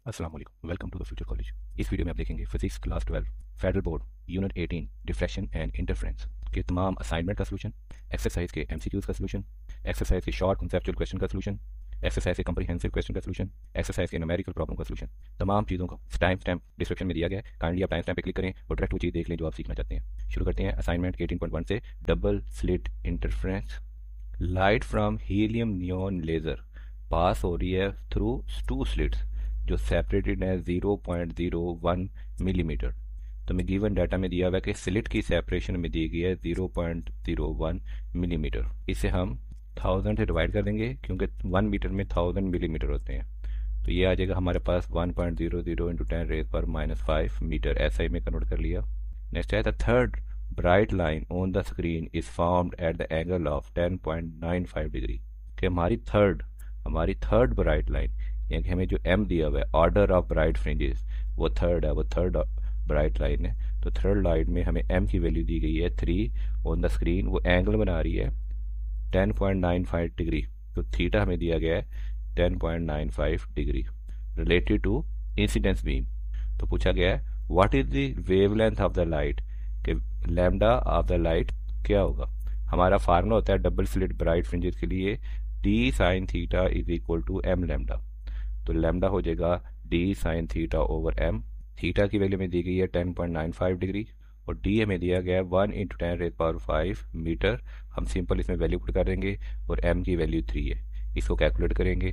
अस्सलाम वालेकुम, welcome to the future college. इस वीडियो में आप देखेंगे physics class 12 federal board unit 18 diffraction and interference के तमाम असाइनमेंट का सलूशन, एक्सरसाइज के एमसीक्यूज का सलूशन, एक्सरसाइज के शॉर्ट कंसेप्चुअल क्वेश्चन का सलूशन, एक्सरसाइज के कम्प्रीहेंसिव क्वेश्चन का सलूशन, एक्सरसाइज के न्यूमेरिकल प्रॉब्लम का सलूशन। तमाम चीज़ों का टाइम स्टैम्प डिस्क्रिप्शन में दिया गया है। काइंडली आप टाइम स्टैम्प पे क्लिक करें और डायरेक्ट वो चीज़ देख लें जो आप सीखना चाहते हैं। शुरू करते हैं असाइनमेंट 18.1 से। Double slit interference. Light from helium neon laser pass हो रही है थ्रू टू स्लिट्स जो सेपरेटेड है 0.01 मिलीमीटर। तो मैं गिवन डाटा में दिया हुआ है कि स्लिट की सेपरेशन में दी गई है 0.01 मिलीमीटर। इसे हम 1000 से डिवाइड कर देंगे क्योंकि 1 मीटर में 1000 मिलीमीटर होते हैं। तो ये आ जाएगा हमारे पास 1.00 इंटू 10⁻⁵ मीटर। SI में कन्वर्ट कर लिया। नेक्स्ट है the third bright line on the screen is formed at the angle of 10.95 degree. कि हमारी थर्ड ब्राइट लाइन, यानी कि हमें जो एम दिया हुआ है ऑर्डर ऑफ ब्राइट फ्रिंजेस, वो थर्ड है, वो थर्ड ब्राइट लाइन है। तो थर्ड लाइन में हमें एम की वैल्यू दी गई है 3 ऑन द स्क्रीन। वो एंगल बना रही है 10.95 डिग्री। तो थीटा हमें दिया गया है 10.95 degree related to incidence beam. तो पूछा गया है what is the wavelength of the light, कि लैम्डा ऑफ द लाइट क्या होगा। हमारा फार्मूला होता है डबल स्लिट ब्राइट फ्रिंजेस के लिए d sine theta is equal to M lambda. तो लैम्डा हो जाएगा d sine theta over m. Theta की वैल्यू में दी गई है 10.95 डिग्री और डी हमें दिया गया है 1 इंटू 10⁻⁵ मीटर। हम सिंपल इसमें वैल्यू पुट कर देंगे और एम की वैल्यू 3 है। इसको कैलकुलेट करेंगे।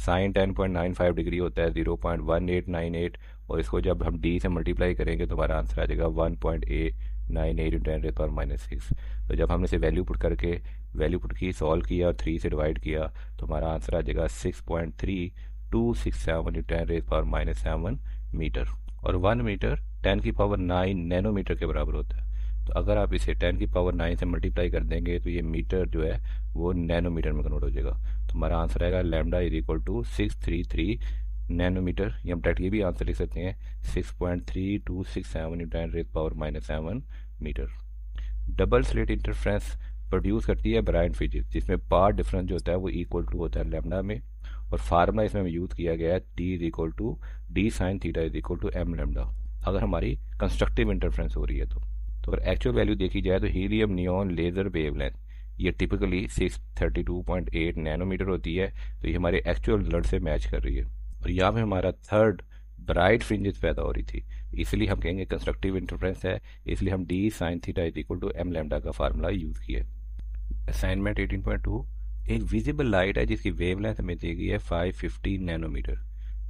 साइन 10.95 डिग्री होता है 0.1898 और इसको जब हम डी से मल्टीप्लाई करेंगे तो हमारा आंसर आ जाएगा 1.898 इंटू 10⁻⁻⁶। तो जब हमने इसे वैल्यू पुट की, सॉल्व किया और 3 से डिवाइड किया तो हमारा आंसर आ जाएगा 6.3267 इंटू 10⁻⁷ मीटर। और 1 मीटर 10⁹ नैनोमीटर के बराबर होता है। तो अगर आप इसे 10⁹ से मल्टीप्लाई कर देंगे तो ये मीटर जो है वो नैनोमीटर में कन्वर्ट हो जाएगा। तो हमारा आंसर आएगा lambda is equal to 633 nanometre. या हम डायरेक्ट ये भी आंसर लिख सकते हैं 6.3267 into 10⁻⁷ metre. Double slit interference produce करती है ब्राइट फ्रिंजेस जिसमें पार्ट डिफरेंस जो होता है वो इक्वल टू होता है लैम्डा में। और फार्मूला इसमें यूज़ किया गया है d is equal to d sine theta is equal to M lambda अगर हमारी कंस्ट्रक्टिव इंटरफेरेंस हो रही है तो अगर एक्चुअल वैल्यू देखी जाए तो हीलियम नियॉन लेज़र वेवलेंथ ये टिपिकली 632.8 नैनोमीटर होती है। तो ये हमारे एक्चुअल रिजल्ट से मैच कर रही है और यहाँ पे हमारा थर्ड ब्राइट फ्रिंजेस पैदा हो रही थी, इसलिए हम कहेंगे कंस्ट्रक्टिव इंटरफेरेंस है। इसलिए हम d sine theta is equal to M lambda का फार्मूला यूज़ किया। असाइनमेंट 18.2। एक विजिबल लाइट है जिसकी वेवलेंथ हमें दी गई है 515 नैनोमीटर।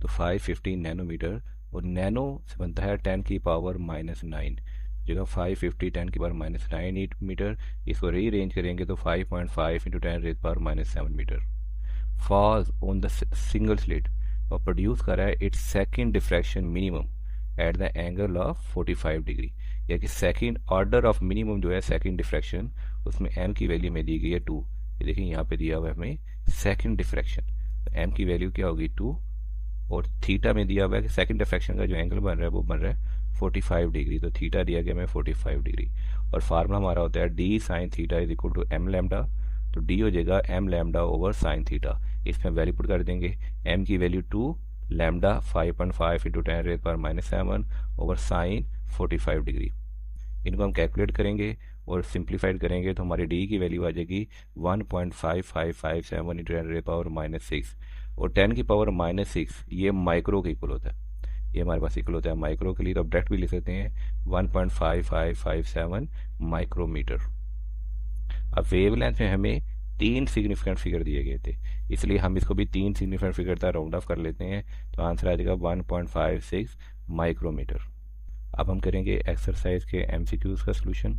तो 515 नैनोमीटर और नैनो से बनता है 10⁻⁹ जगह 550 10⁻⁹ मीटर। इसको रीअरेंज करेंगे तो 5.5 into 10⁻⁷ metre. Falls on the single slit और प्रोड्यूस कर रहा है its second diffraction minimum at the angle of 45 degree. या कि सेकंड ऑर्डर ऑफ मिनिमम जो है सेकंड डिफ्रैक्शन उसमें एम की वैल्यू में दी गई है 2। ये देखिए यहाँ पे दिया हुआ है हमें सेकंड डिफ्रैक्शन, तो एम की वैल्यू क्या होगी 2 और थीटा में दिया हुआ है कि सेकंड डिफ्रैक्शन का जो एंगल बन रहा है वो बन रहा है 45 डिग्री। तो थीटा दिया गया हमें 45 डिग्री और फार्मूला हमारा होता है D sine theta is equal to M lambda. तो डी हो जाएगा m lambda over sine theta. इसमें वैल्यू पुट कर देंगे। एम की value 2, lambda 5.5 into 10⁻⁷ over sine 45 degree. इनको हम कैलकुलेट करेंगे और सिंप्लीफाइड करेंगे तो हमारी डी की वैल्यू आ जाएगी 1.5557 इंटू 10⁻⁶। और 10⁻⁻⁶ ये माइक्रो के इक्वल होता है। ये हमारे पास इक्वल होता है माइक्रो के लिए, तो अब डायरेक्ट भी लिख सकते हैं 1.5557 माइक्रोमीटर। अब वेवलेंथ में हमें 3 सिग्निफिकेंट फिगर दिए गए थे, इसलिए हम इसको भी 3 सिग्निफिकेंट फिगर तक राउंड ऑफ कर लेते हैं। तो आंसर आ जाएगा 1.56 माइक्रोमीटर। अब हम करेंगे एक्सरसाइज के एमसीक्यूज का सलूशन।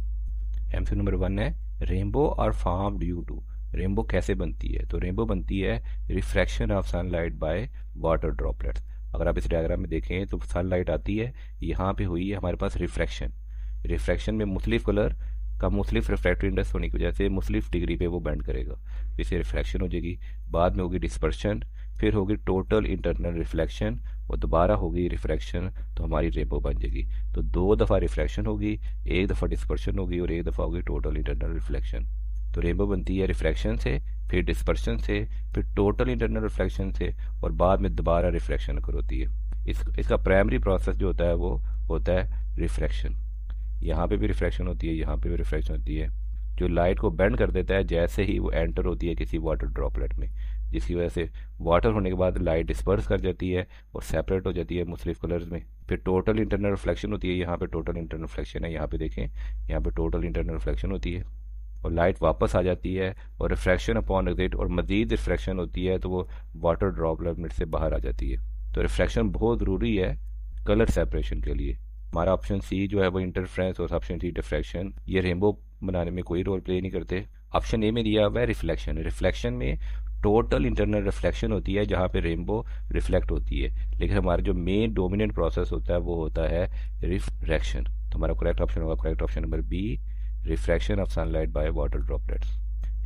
एमसीक्यू नंबर 1 है rainbow are formed due to. Rainbow कैसे बनती है? तो रेनबो बनती है refraction of sunlight by water droplets. अगर आप इस डायग्राम में देखें तो सनलाइट आती है, यहाँ पे हुई है हमारे पास रिफ्रैक्शन में मुख्तलिफ कलर का मुख्तलिफ रिफ्रैक्टिव इंडेक्स होने की वजह से मुख्तलिफ डिग्री पे वो बेंड करेगा। इससे रिफ्रैक्शन हो जाएगी, बाद में होगी डिस्पर्शन, फिर होगी टोटल इंटरनल रिफ्लेक्शन और दोबारा होगी रिफ्रैक्शन। तो हमारी रेनबो बन जाएगी। तो 2 दफ़ा रिफ्रैक्शन होगी, 1 दफ़ा डिस्पर्शन होगी और 1 दफ़ा होगी टोटल इंटरनल रिफ्लेक्शन। तो रेनबो बनती है रिफ्रैक्शन से फिर डिस्पर्शन से, फिर टोटल इंटरनल रिफ्लेक्शन से, और बाद में दोबारा रिफ्लेक्शन अकर होती है। इसका प्राइमरी प्रोसेस जो होता है वो होता है रिफ्लेक्शन। यहाँ पे भी रिफ्लेक्शन होती है, यहाँ पे भी रिफ्लेक्शन होती है, जो लाइट को बेंड कर देता है जैसे ही वो एंटर होती है किसी वाटर ड्रॉपलेट में, जिसकी वजह से वाटर होने के बाद लाइट डिस्पर्स कर जाती है और सेपरेट हो जाती है मुख्तलिफ कलर्स में। फिर टोटल इंटरनल रिफ्लेक्शन होती है, यहाँ पे टोटल इंटरनल रिफ्लेक्शन है, यहाँ पे देखें, यहाँ पे टोटल इंटरनल रिफ्लेक्शन होती है और लाइट वापस आ जाती है, और रिफ्रैक्शन अपॉन एग्जिट और मजीद रिफ्रैक्शन होती है तो वो वाटर ड्रॉपलेट में से बाहर आ जाती है। तो रिफ्रैक्शन बहुत ज़रूरी है कलर सेपरेशन के लिए। हमारा ऑप्शन सी जो है वो इंटरफ्रेंस और ऑप्शन सी डिफ्रैक्शन, ये रेनबो बनाने में कोई रोल प्ले नहीं करते। ऑप्शन ए में दिया हुआ है रिफ्लेक्शन। रिफ्लेक्शन में टोटल इंटरनल रिफ्लेक्शन होती है जहाँ पे रेनबो रिफ्लेक्ट होती है, लेकिन हमारा जो मेन डोमिनेंट प्रोसेस होता है वो होता है रिफ्रैक्शन। तो हमारा करेक्ट ऑप्शन होगा correct option number B, refraction of sunlight by water droplets.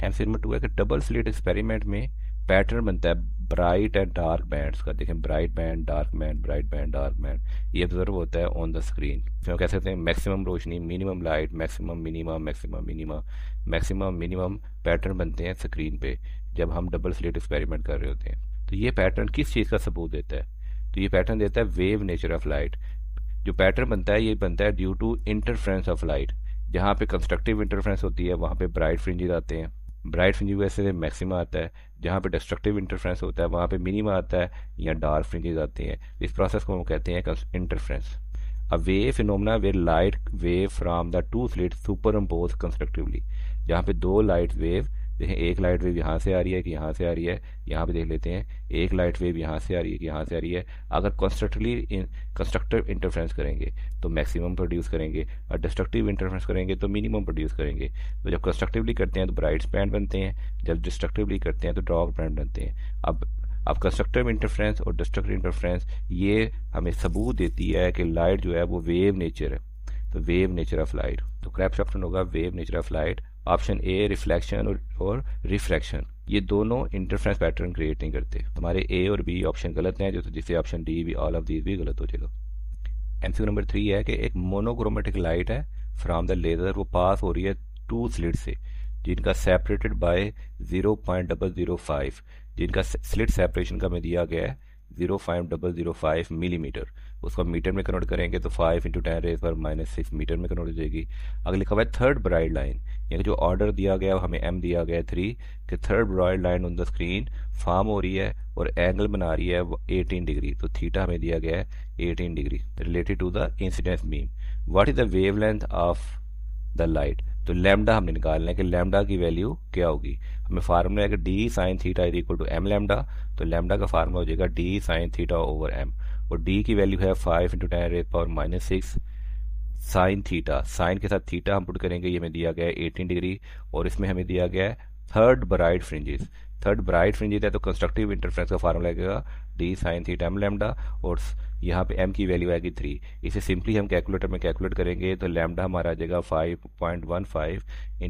Answer number 2 है कि डबल स्लिट एक्सपेरिमेंट में पैटर्न बनता है ब्राइट एंड डार्क बैंड्स का। देखें, bright band, dark band, bright band, dark band, ये ऑब्जर्व होता है ऑन द स्क्रीन। इसमें कह सकते हैं मैक्सिमम रोशनी, minimum light, maximum minimum, maximum minimum, maximum minimum pattern बनते हैं स्क्रीन पे जब हम डबल स्लिट एक्सपेरिमेंट कर रहे होते हैं। तो ये पैटर्न किस चीज़ का सबूत देता है? तो ये पैटर्न देता है वेव नेचर ऑफ लाइट। जो पैटर्न बनता है ये बनता है due to interference of light. जहाँ पे कंस्ट्रक्टिव इंटरफ्रेंस होती है वहाँ पे ब्राइट फ्रिंजेस आते हैं, ब्राइट फ्रिंज की वजह से मैक्सिमा आता है। जहाँ पे डिस्ट्रक्टिव इंटरफ्रेंस होता है वहाँ पे मिनिमा आता है या डार्क फ्रिंजेस आते हैं। इस प्रोसेस को हम कहते हैं interference. A wave phenomena where light wave from the two slit superimpose constructively. जहाँ पे दो लाइट वेव, देखें एक लाइट वेव यहाँ से आ रही है कि यहाँ से आ रही है, यहाँ पे देख लेते हैं एक लाइट वेव यहाँ से आ रही है कि यहाँ से आ रही है। अगर कंस्ट्रक्टिव इंटरफ्रेंस करेंगे तो मैक्सिमम प्रोड्यूस करेंगे, और डिस्ट्रक्टिव इंटरफ्रेंस करेंगे तो मिनिमम प्रोड्यूस करेंगे। तो जब कंस्ट्रक्टिवली करते हैं तो ब्राइट बैंड बनते हैं, जब डिस्ट्रक्टिवली करते हैं तो डार्क बैंड बनते हैं। अब कंस्ट्रक्टिव इंटरफ्रेंस और डिस्ट्रक्टिव इंटरफ्रेंस ये हमें सबूत देती है कि लाइट जो है वो वेव नेचर है। तो वेव नेचर ऑफ लाइट, तो करेक्ट ऑप्शन होगा wave nature of light. Option a reflection और रिफ्रैक्शन, ये दोनों इंटरफ्रेंस पैटर्न क्रिएट नहीं करते। हमारे ए और बी ऑप्शन गलत हैं, जिससे ऑप्शन डी भी, ऑल ऑफ दीज भी गलत हो जाएगा। एमसीक्यू नंबर 3 है कि एक मोनोक्रोमेटिक लाइट है फ्रॉम द लेजर, वो पास हो रही है टू स्लिट से जिनका सेपरेटेड बाय 0.005, जिनका स्लिट सेपरेशन का में दिया गया है 0.005 मिलीमीटर। उसको मीटर में कन्वर्ट करेंगे तो 5 × 10⁻⁻⁶ मीटर में कन्वर्ट हो जाएगी। अगर लिखा हुआ है थर्ड ब्राइट लाइन, यानी जो ऑर्डर दिया गया हमें एम दिया गया है 3, कि third bright line on the screen form हो रही है और एंगल बना रही है 18 डिग्री, तो थीटा हमें दिया गया है 18 degree related to the incidence beam. What is the wavelength of the light? तो लैम्डा हमने निकालना है कि लैम्डा की वैल्यू क्या होगी। हमें फार्मूला है कि d sine theta is equal to M lambda, तो लैम्डा का फार्मूला हो जाएगा d sine theta over m, और डी की वैल्यू है 5 × 10⁻⁻⁶ साइन थीटा। साइन के साथ थीटा हम पुट करेंगे, ये हमें दिया गया है 18 डिग्री, और इसमें हमें दिया गया है third bright fringes. Third bright fringes है तो कंस्ट्रक्टिव इंटरफ्रेंस का फार्मूला लगेगा d sine theta m lambda, और यहाँ पे m की वैल्यू आएगी 3। इसे सिंपली हम कैलकुलेटर में कैलकुलेट करेंगे तो लैम्डा हमारा आ जाएगा 5.15 ×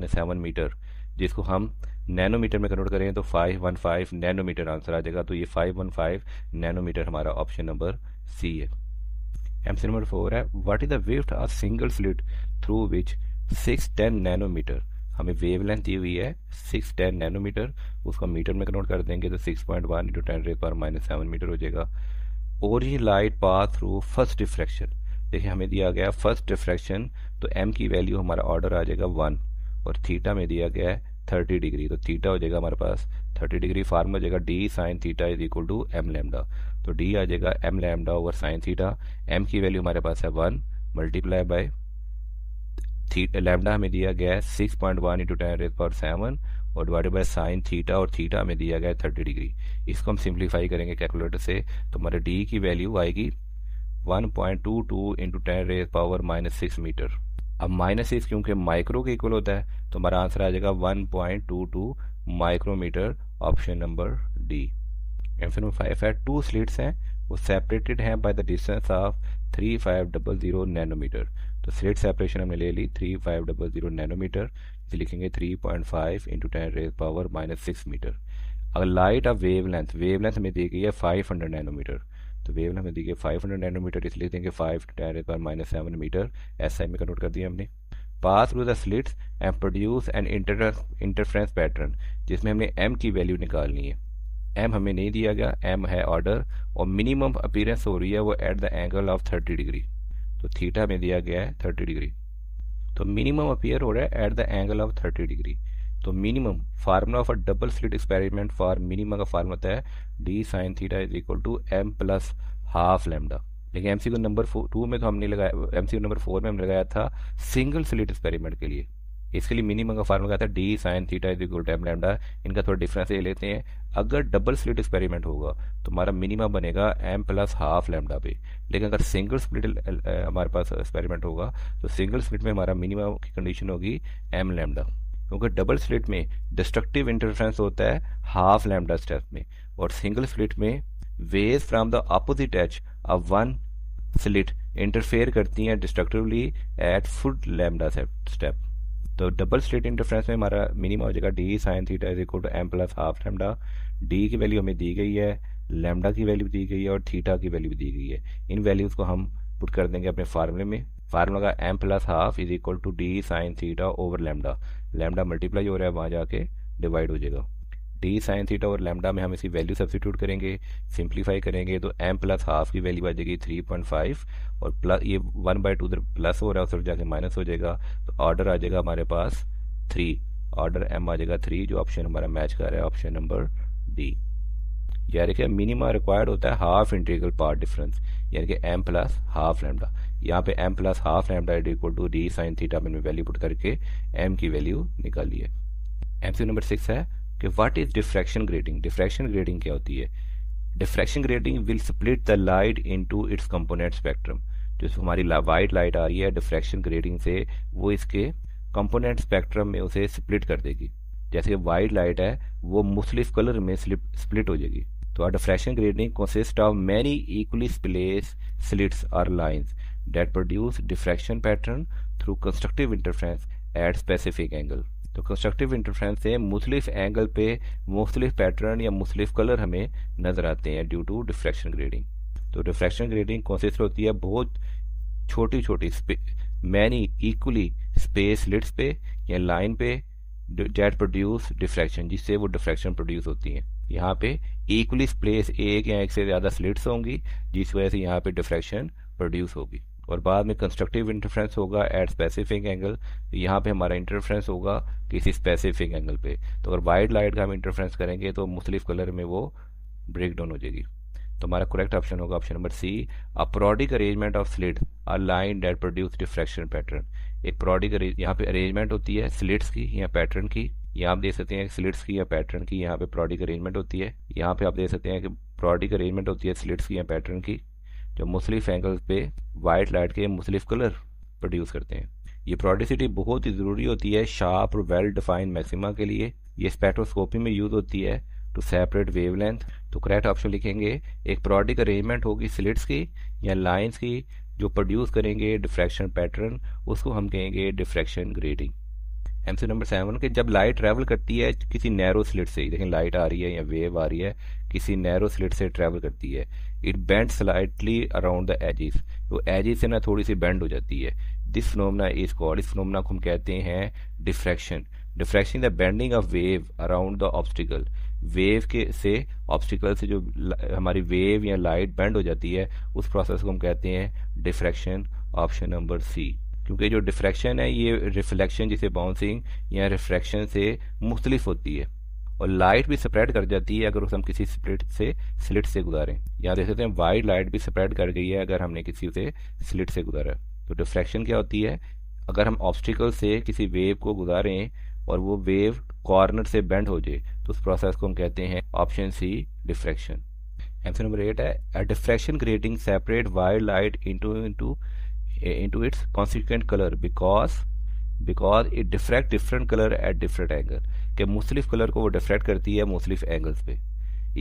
10⁻⁷ मीटर, जिसको हम नैनोमीटर में कन्वर्ट करें तो 515 नैनोमीटर आंसर आ जाएगा। तो ये 515 नैनोमीटर हमारा ऑप्शन नंबर सी है। एमसी नंबर 4 है what is the width of single slit through which 610 nanometre. हमें वेवलेंथ दी हुई है 610 नैनोमीटर, उसको मीटर में कन्वर्ट कर देंगे तो 6.1 × 10⁻⁷ मीटर हो जाएगा। Origin light pass through first diffraction, देखिए हमें दिया गया फर्स्ट डिफ्रैक्शन, तो m की वैल्यू हमारा ऑर्डर आ जाएगा 1, और थीटा में दिया गया है 30 डिग्री, तो थीटा हो जाएगा हमारे पास 30 डिग्री। फार्मूला हो जाएगा d sine theta is equal to M lambda, तो डी आ जाएगा m lambda over sine theta. m की वैल्यू हमारे पास है 1 मल्टीप्लाई बाय लैम्डा हमें दिया गया है 6.1 × 10⁻⁷ और डिवाइडेड बाय साइन थीटा, और थीटा हमें दिया गया है 30 डिग्री। इसको हम सिंप्लीफाई करेंगे कैलकुलेटर से तो हमारे डी की वैल्यू आएगी 1.22 × 10⁻⁻⁶ मीटर। अब -6 क्योंकि माइक्रो के इक्वल होता है तो हमारा आंसर आ जाएगा 1.22 micrometre, option number D. Answer number 5 है टू स्लिट्स हैं वो सेपरेटेड हैं by the distance of 3500 nanometre. तो स्लिट सेपरेशन हमने ले ली 3500 नैनोमीटर, इसे लिखेंगे 3.5 × 10⁻⁻⁶ मीटर। अगर लाइट ऑफ वेवलेंथ, वेवलेंथ हमें दी गई है 500 नैनोमीटर, तो वेवलेंथ हमें दी गई 500 नैनोमीटर, इसलिए देंगे 5 × 10⁻⁷ मीटर, एसआई में कन्वर्ट कर दिया हमने। Pass through the slits and produce an interference pattern, जिसमें हमने m की वैल्यू निकालनी है। m हमें नहीं दिया गया, m है ऑर्डर, और मिनिमम अपीयरेंस हो रही है वो eight the angle of 30 degree, तो थीटा में दिया गया है 30 डिग्री, तो मिनिमम अपीयर हो रहा है at the angle of 30 degree. तो minimum formula of a double slit experiment for minimum का फार्मूला होता है D sine theta is equal to m plus half lambda. लेकिन एमसीक्यू नंबर 2 में तो हमने लगाया, एमसीक्यू नंबर 4 में हमने लगाया था सिंगल स्लिट एक्सपेरिमेंट के लिए। इसके लिए मिनिमम का फार्मूला था d sine theta is equal to m lambda. इनका थोड़ा डिफरेंस ये लेते हैं, अगर डबल स्लिट एक्सपेरिमेंट होगा तो हमारा मिनिमम बनेगा m प्लस हाफ लैम्डा पे, लेकिन अगर सिंगल स्प्लिट हमारे पास एक्सपेरिमेंट होगा तो सिंगल स्लिट में हमारा मिनिमम की कंडीशन होगी m लैम्डा, क्योंकि डबल स्लिट में डिस्ट्रक्टिव इंटरफ्रेंस होता है हाफ लैम्डा स्टेप में, और सिंगल स्लिट में waves from the opposite edge of one slit interfere करती हैं destructively at full lambda step. तो डबल स्लिट इंटरफ्रेंस में हमारा मिनिमम हो जाएगा d sine theta is equal to m plus half lambda. D की value हमें दी गई है, लैम्डा की वैल्यू दी गई है, और थीटा की वैल्यू दी गई है। इन वैल्यूज़ को हम पुट कर देंगे अपने फार्मूले में। फार्मूला का m plus half is equal to d sine theta over lambda, lambda multiply हो रहा है वहाँ जाके डिवाइड हो जाएगा। डी साइन थीटा और लैम्डा में हम इसकी वैल्यू सब्सिट्यूट करेंगे, सिंप्लीफाई करेंगे तो m प्लस हाफ की वैल्यू आ जाएगी 3.5, और प्लस ये 1/2 उधर प्लस हो रहा है उधर जाके माइनस हो जाएगा, तो ऑर्डर आ जाएगा हमारे पास 3, ऑर्डर m आ जाएगा 3, जो ऑप्शन हमारा मैच कर रहा है ऑप्शन नंबर डी। यानी देखिए मिनिमा रिक्वायर्ड होता है हाफ इंटीग्रल पार्ट डिफरेंस, यानी कि m प्लस हाफ लैम्डा। यहाँ पे m plus half lambda is equal to d sine theta में वैल्यू पुट करके m की वैल्यू निकाली है। एमसीक्यू नंबर 6 है कि what is diffraction grating. Diffraction grating क्या होती है? Diffraction grating will split the light into its component spectrum. जो हमारी वाइट लाइट आ रही है डिफ्रैक्शन ग्रेटिंग से, वो इसके कंपोनेंट स्पेक्ट्रम में उसे स्प्लिट कर देगी। जैसे वाइट लाइट है वो मुख्तलिफ कलर में स्प्लिट हो जाएगी। तो diffraction grating consist of many equally spaced slits और lines that produce diffraction pattern through constructive interference at specific angle. तो कंस्ट्रक्टिव इंटरफ्रेंस से मुख्तलिफ एंगल पे मुख्तलिफ पैटर्न या मुख्तलिफ कलर हमें नजर आते हैं ड्यू टू डिफ्रैक्शन ग्रेटिंग। तो डिफ्रैक्शन ग्रेटिंग कंसिस्ट होती है बहुत छोटी छोटी मैनी इक्वली स्पेस स्लिट्स पे या लाइन पे दैट प्रोड्यूस डिफ्रैक्शन, जिससे वो डिफ्रैक्शन प्रोड्यूस होती हैं। यहाँ पे इक्वली स्पेस एक या एक से ज़्यादा स्लिट्स होंगी जिस वजह से यहाँ पे डिफ्रैक्शन प्रोड्यूस होगी। और बाद में कंस्ट्रक्टिव इंटरफ्रेंस होगा एट स्पेसिफिक एंगल, तो यहाँ पे हमारा इंटरफ्रेंस होगा किसी स्पेसिफिक एंगल पे। तो अगर वाइट लाइट का हम इंटरफ्रेंस करेंगे तो मुख्तलिफ कलर में वो ब्रेक डाउन हो जाएगी। तो हमारा करेक्ट ऑप्शन होगा option number C, a periodic arrangement of slit a line that produce diffraction pattern. एक प्रोडिक यहाँ पे अरेंजमेंट होती है स्लिट्स की या पैटर्न की, यहाँ आप देख सकते हैं स्लिट्स की या पैटर्न की, यहाँ पे प्रोडिक अरेंजमेंट होती है। यहाँ पे आप देख सकते हैं कि प्रोडिक अरेंजमेंट होती है स्लिट्स की या पैटर्न की, जो मुख्तलिफ एंगल्स पे वाइट लाइट के मुख्तलिफ कलर प्रोड्यूस करते हैं। ये प्रोडिसिटी बहुत ही ज़रूरी होती है शार्प और वेल डिफाइंड मैक्सिमा के लिए। ये स्पेक्ट्रोस्कोपी में यूज़ होती है टू सेपरेट वेवलेंथ। तो करेक्ट ऑप्शन लिखेंगे, एक प्रोडिक अरेंजमेंट होगी स्लिट्स की या लाइंस की जो प्रोड्यूस करेंगे डिफ्रैक्शन पैटर्न, उसको हम कहेंगे डिफ्रैक्शन ग्रेटिंग। एमसी नंबर 7 कि जब लाइट ट्रैवल करती है किसी नैरो स्लिट से, देखें लाइट आ रही है या वेव आ रही है किसी नैरो स्लिट से ट्रैवल करती है, it bend slightly around the edges, वो एजिस से ना थोड़ी सी बेंड हो जाती है। दिस फिनोमेना इज कॉल्ड, इस फिनोमेना को हम कहते हैं diffraction. Diffraction the bending of wave around the obstacle, wave के से ऑब्स्टिकल से जो हमारी वेव या लाइट बेंड हो जाती है उस प्रोसेस को हम कहते हैं डिफ्रैक्शन, ऑप्शन नंबर सी। क्योंकि जो डिफ्रैक्शन है ये रिफ्लेक्शन जिसे बाउंसिंग या रिफ्रैक्शन से मुख्तलिफ होती है, और लाइट भी स्प्रेड कर जाती है अगर हम किसी स्लिट से गुजारें। यहाँ देख सकते हैं वाइट लाइट भी स्प्रेड कर गई है अगर हमने किसी से स्लिट से गुजारा। तो डिफ्रैक्शन क्या होती है, अगर हम ऑब्स्टिकल से किसी वेव को गुजारें और वो वेव कॉर्नर से बेंड हो जाए तो उस प्रोसेस को हम कहते हैं option C diffraction. Answer number 8 है, a diffraction grating separate white light into its consequent color because it diffract different color at different angle, कि मुख्तलिफ कलर को वो डिफ्रैक्ट करती है मुख्तलिफ एंगल्स पे।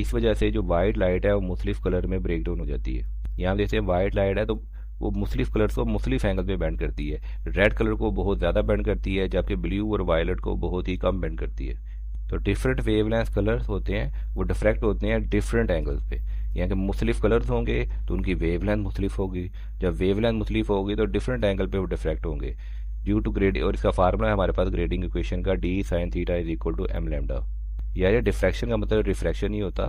इस वजह से जो वाइट लाइट है वो मुख्तलिफ कलर में ब्रेक डाउन हो जाती है। यहाँ जैसे वाइट लाइट है तो वो मुख्तलिफ कलर्स को मुख्तलिफ एंगल पे बेंड करती है। रेड कलर को बहुत ज़्यादा बेंड करती है जबकि ब्लू और वायलेट को बहुत ही कम बेंड करती है। तो डिफरेंट वेवलेंथ कलर्स होते हैं वो डिफ्रैक्ट होते हैं डिफरेंट एंगल्स पे, यानी कि मुख्तलिफ कलर्स होंगे तो उनकी वेवलेंथ मुख्तलिफ होगी। जब वेवलेंथ मुख्तलिफ होगी तो डिफरेंट एंगल पे वो डिफ्रैक्ट होंगे। ड्यू टू ग्रेड, और इसका फार्मूला है हमारे पास ग्रेडिंग इक्वेशन का, d sine theta is equal to M lambda. यार ये डिफ्रैक्शन का मतलब रिफ्रैक्शन ही होता,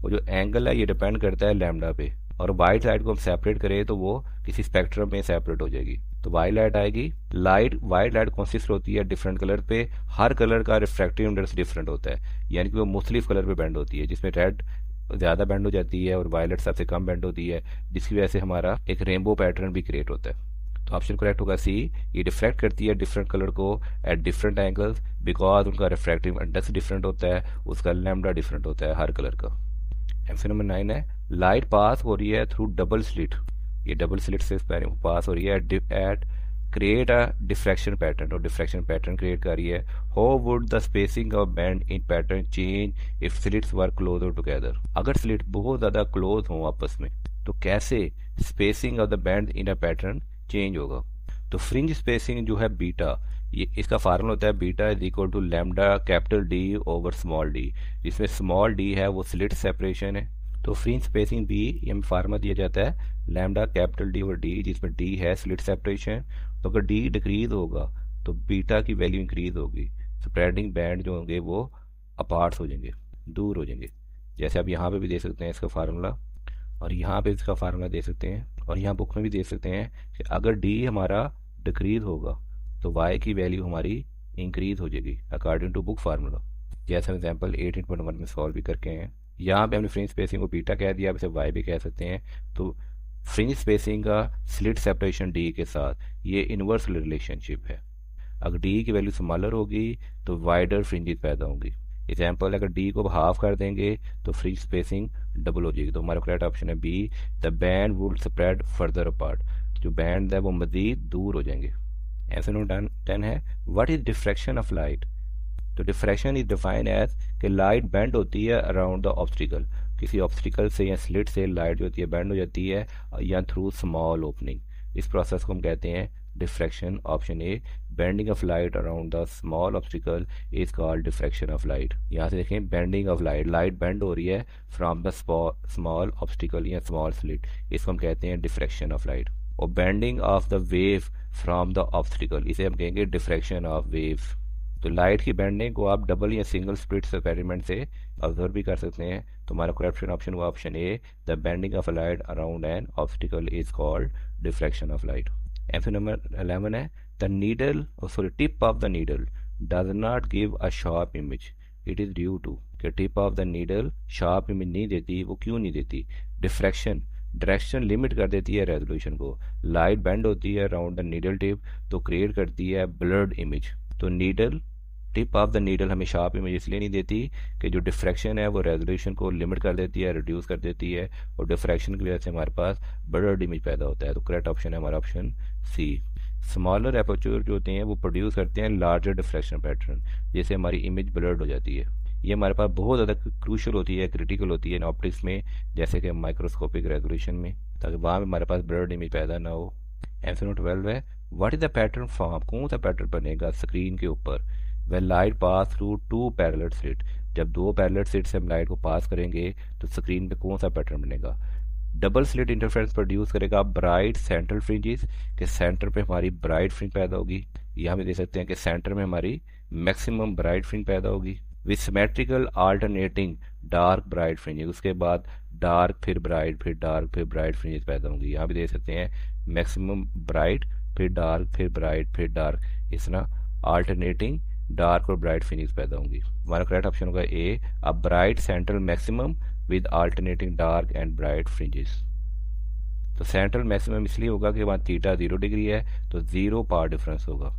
और जो एंगल है ये डिपेंड करता है लैम्डा पे। और वाइट लाइट को हम सेपरेट करें तो वो किसी स्पेक्ट्रम में सेपरेट हो जाएगी, तो वाइट लाइट आएगी। वाइट लाइट कॉन्सिस्ट होती है डिफरेंट कलर पे, हर कलर का रिफ्रैक्टिव इंडेक्स डिफरेंट होता है, यानी कि वो मुख्तलिफ कलर पे बेंड होती है, जिसमें रेड ज़्यादा बेंड हो जाती है और वायलेट सबसे कम बेंड होती है, जिसकी वजह से हमारा एक रेनबो पैटर्न भी क्रिएट होता है। तो ऑप्शन करेक्ट होगा सी, ये डिफ्रैक्ट करती है डिफरेंट कलर को एट डिफरेंट एंगल्स बिकॉज उनका रिफ्रैक्टिव इंडेक्स डिफरेंट होता है, उसका लैम्डा डिफरेंट होता है हर कलर का। आंसर नंबर 9 है लाइट पास हो रही है थ्रू डबल स्लिट, ये डबल स्लिट से पास हो रही है at create a diffraction pattern, और डिफ्रैक्शन पैटर्न क्रिएट कर रही है। How would the spacing of band in pattern change if slits were closure together, अगर स्लिट बहुत ज़्यादा क्लोज हो आपस में तो कैसे spacing of the band in a pattern change होगा। तो फ्रिंज स्पेसिंग जो है बीटा, ये इसका फार्मूला होता है beta is equal to lambda capital D over small d, जिसमें स्मॉल डी है वो स्लिट सेपरेशन है। तो फ्रिंज स्पेसिंग बी ये हमें फार्मूला दिया जाता है lambda capital D over D, जिसमें डी है स्लिट सेपरेशन। तो अगर डी डिक्रीज होगा तो बीटा की वैल्यू इंक्रीज होगी, स्प्रेडिंग बैंड जो होंगे वो अपार्ट हो जाएंगे, दूर हो जाएंगे। जैसे आप यहाँ पे भी दे सकते हैं इसका फार्मूला, और यहाँ पे इसका फार्मूला दे सकते हैं, और यहाँ बुक में भी दे सकते हैं कि अगर डी हमारा डिक्रीज होगा तो वाई की वैल्यू हमारी इंक्रीज हो जाएगी अकॉर्डिंग टू बुक फार्मूला। जैसे एग्जाम्पल 18.1 में सॉल्व भी करके हैं। यहाँ पे हमने फ्रिंज स्पेसिंग को बीटा कह दिया, अब इसे वाई भी कह सकते हैं। तो फ्रिंज स्पेसिंग का स्लिट सेपरेशन डी के साथ ये इनवर्स रिलेशनशिप है, अगर डी की वैल्यू स्मॉलर होगी तो वाइडर फ्रिंजेस पैदा होंगी। एग्जाम्पल अगर डी को हाफ कर देंगे तो फ्रिंज स्पेसिंग डबल हो जाएगी। तो हमारा करेक्ट ऑप्शन है B, the band would spread further apart, जो बैंड है वो मजीद दूर हो जाएंगे। आंसर नंबर 10 है what is diffraction of light. तो डिफ्रैक्शन इज डिफाइंड एज कि लाइट बेंड होती है अराउंड द ऑब्स्टिकल, किसी ऑब्स्टिकल से या स्लिट से लाइट जो होती है बेंड हो जाती है, या थ्रू स्मॉल ओपनिंग। इस प्रोसेस को हम कहते हैं diffraction. Option A, bending of light around the small obstacle is called diffraction of light. यहाँ से देखें bending of light, light bend हो रही है फ्रॉम द स्मॉल ऑब्स्टिकल या स्मॉल स्लिट, इसको हम कहते हैं डिफ्रैक्शन ऑफ लाइट। और bending of the wave from the obstacle, इसे हम कहेंगे डिफ्रैक्शन ऑफ वेव्स। तो लाइट की बेंडिंग को आप डबल या सिंगल स्प्लिट एक्सपेरिमेंट से ऑब्जर्व भी कर सकते हैं। तो हमारा करेक्ट ऑप्शन हुआ option A, the bending of light around an obstacle is called diffraction of light. Answer number 11 है the needle tip of the needle does not give a sharp image, it is due to कि tip of the needle sharp image नहीं देती, वो क्यों नहीं देती। Diffraction, direction limit कर देती है रेजोल्यूशन को। लाइट बेंड होती है अराउंड द नीडल टिप तो क्रिएट करती है ब्लर्ड इमेज। तो needle, tip of the needle हमें शार्प इमेज इसलिए नहीं देती कि जो डिफ्रैक्शन है वो रेजोल्यूशन को लिमिट कर देती है, रिड्यूस कर देती है, और डिफ्रैक्शन की वजह से हमारे पास ब्लर्ड इमेज पैदा होता है। तो करेक्ट ऑप्शन है हमारा ऑप्शन सी। स्मॉलर एपर्चर जो होते हैं वो प्रोड्यूस करते हैं लार्जर डिफ्रैक्शन पैटर्न, जिससे हमारी इमेज ब्लर्ड हो जाती है। ये हमारे पास बहुत ज़्यादा क्रूशल होती है, क्रिटिकल होती है ऑप्टिक्स में, जैसे कि माइक्रोस्कोपिक रेजोल्यूशन में, ताकि वहाँ पे हमारे पास ब्लर्ड इमेज पैदा ना हो। आंसर नंबर 12 है what is the pattern form, कौन सा पैटर्न बनेगा स्क्रीन के ऊपर when light pass through two parallel slit, जब दो पैरेलल स्लिट से हम लाइट को पास करेंगे तो स्क्रीन पे कौन सा पैटर्न बनेगा। डबल स्लिट इंटरफेरेंस प्रोड्यूस करेगा ब्राइट सेंट्रल फ्रिंजेस, के सेंटर पे हमारी ब्राइट फ्रिंज पैदा होगी। यहाँ हम देख सकते हैं कि सेंटर में हमारी मैक्सिमम ब्राइट फ्रिंज पैदा होगी with symmetrical alternating dark bright fringes, उसके बाद डार्क फिर ब्राइट फिर डार्क फिर ब्राइट फ्रिंजेस पैदा होंगी। यहाँ भी देख सकते हैं मैक्सिमम ब्राइट फिर डार्क फिर ब्राइट फिर डार्क, इस तरह अल्टरनेटिंग डार्क और ब्राइट फिनिश पैदा होंगी। हमारा करेक्ट ऑप्शन होगा A, a bright central maximum with alternating dark and bright fringes. तो सेंट्रल मैक्सिमम इसलिए होगा कि वहाँ थीटा 0 डिग्री है तो 0 पावर डिफरेंस होगा।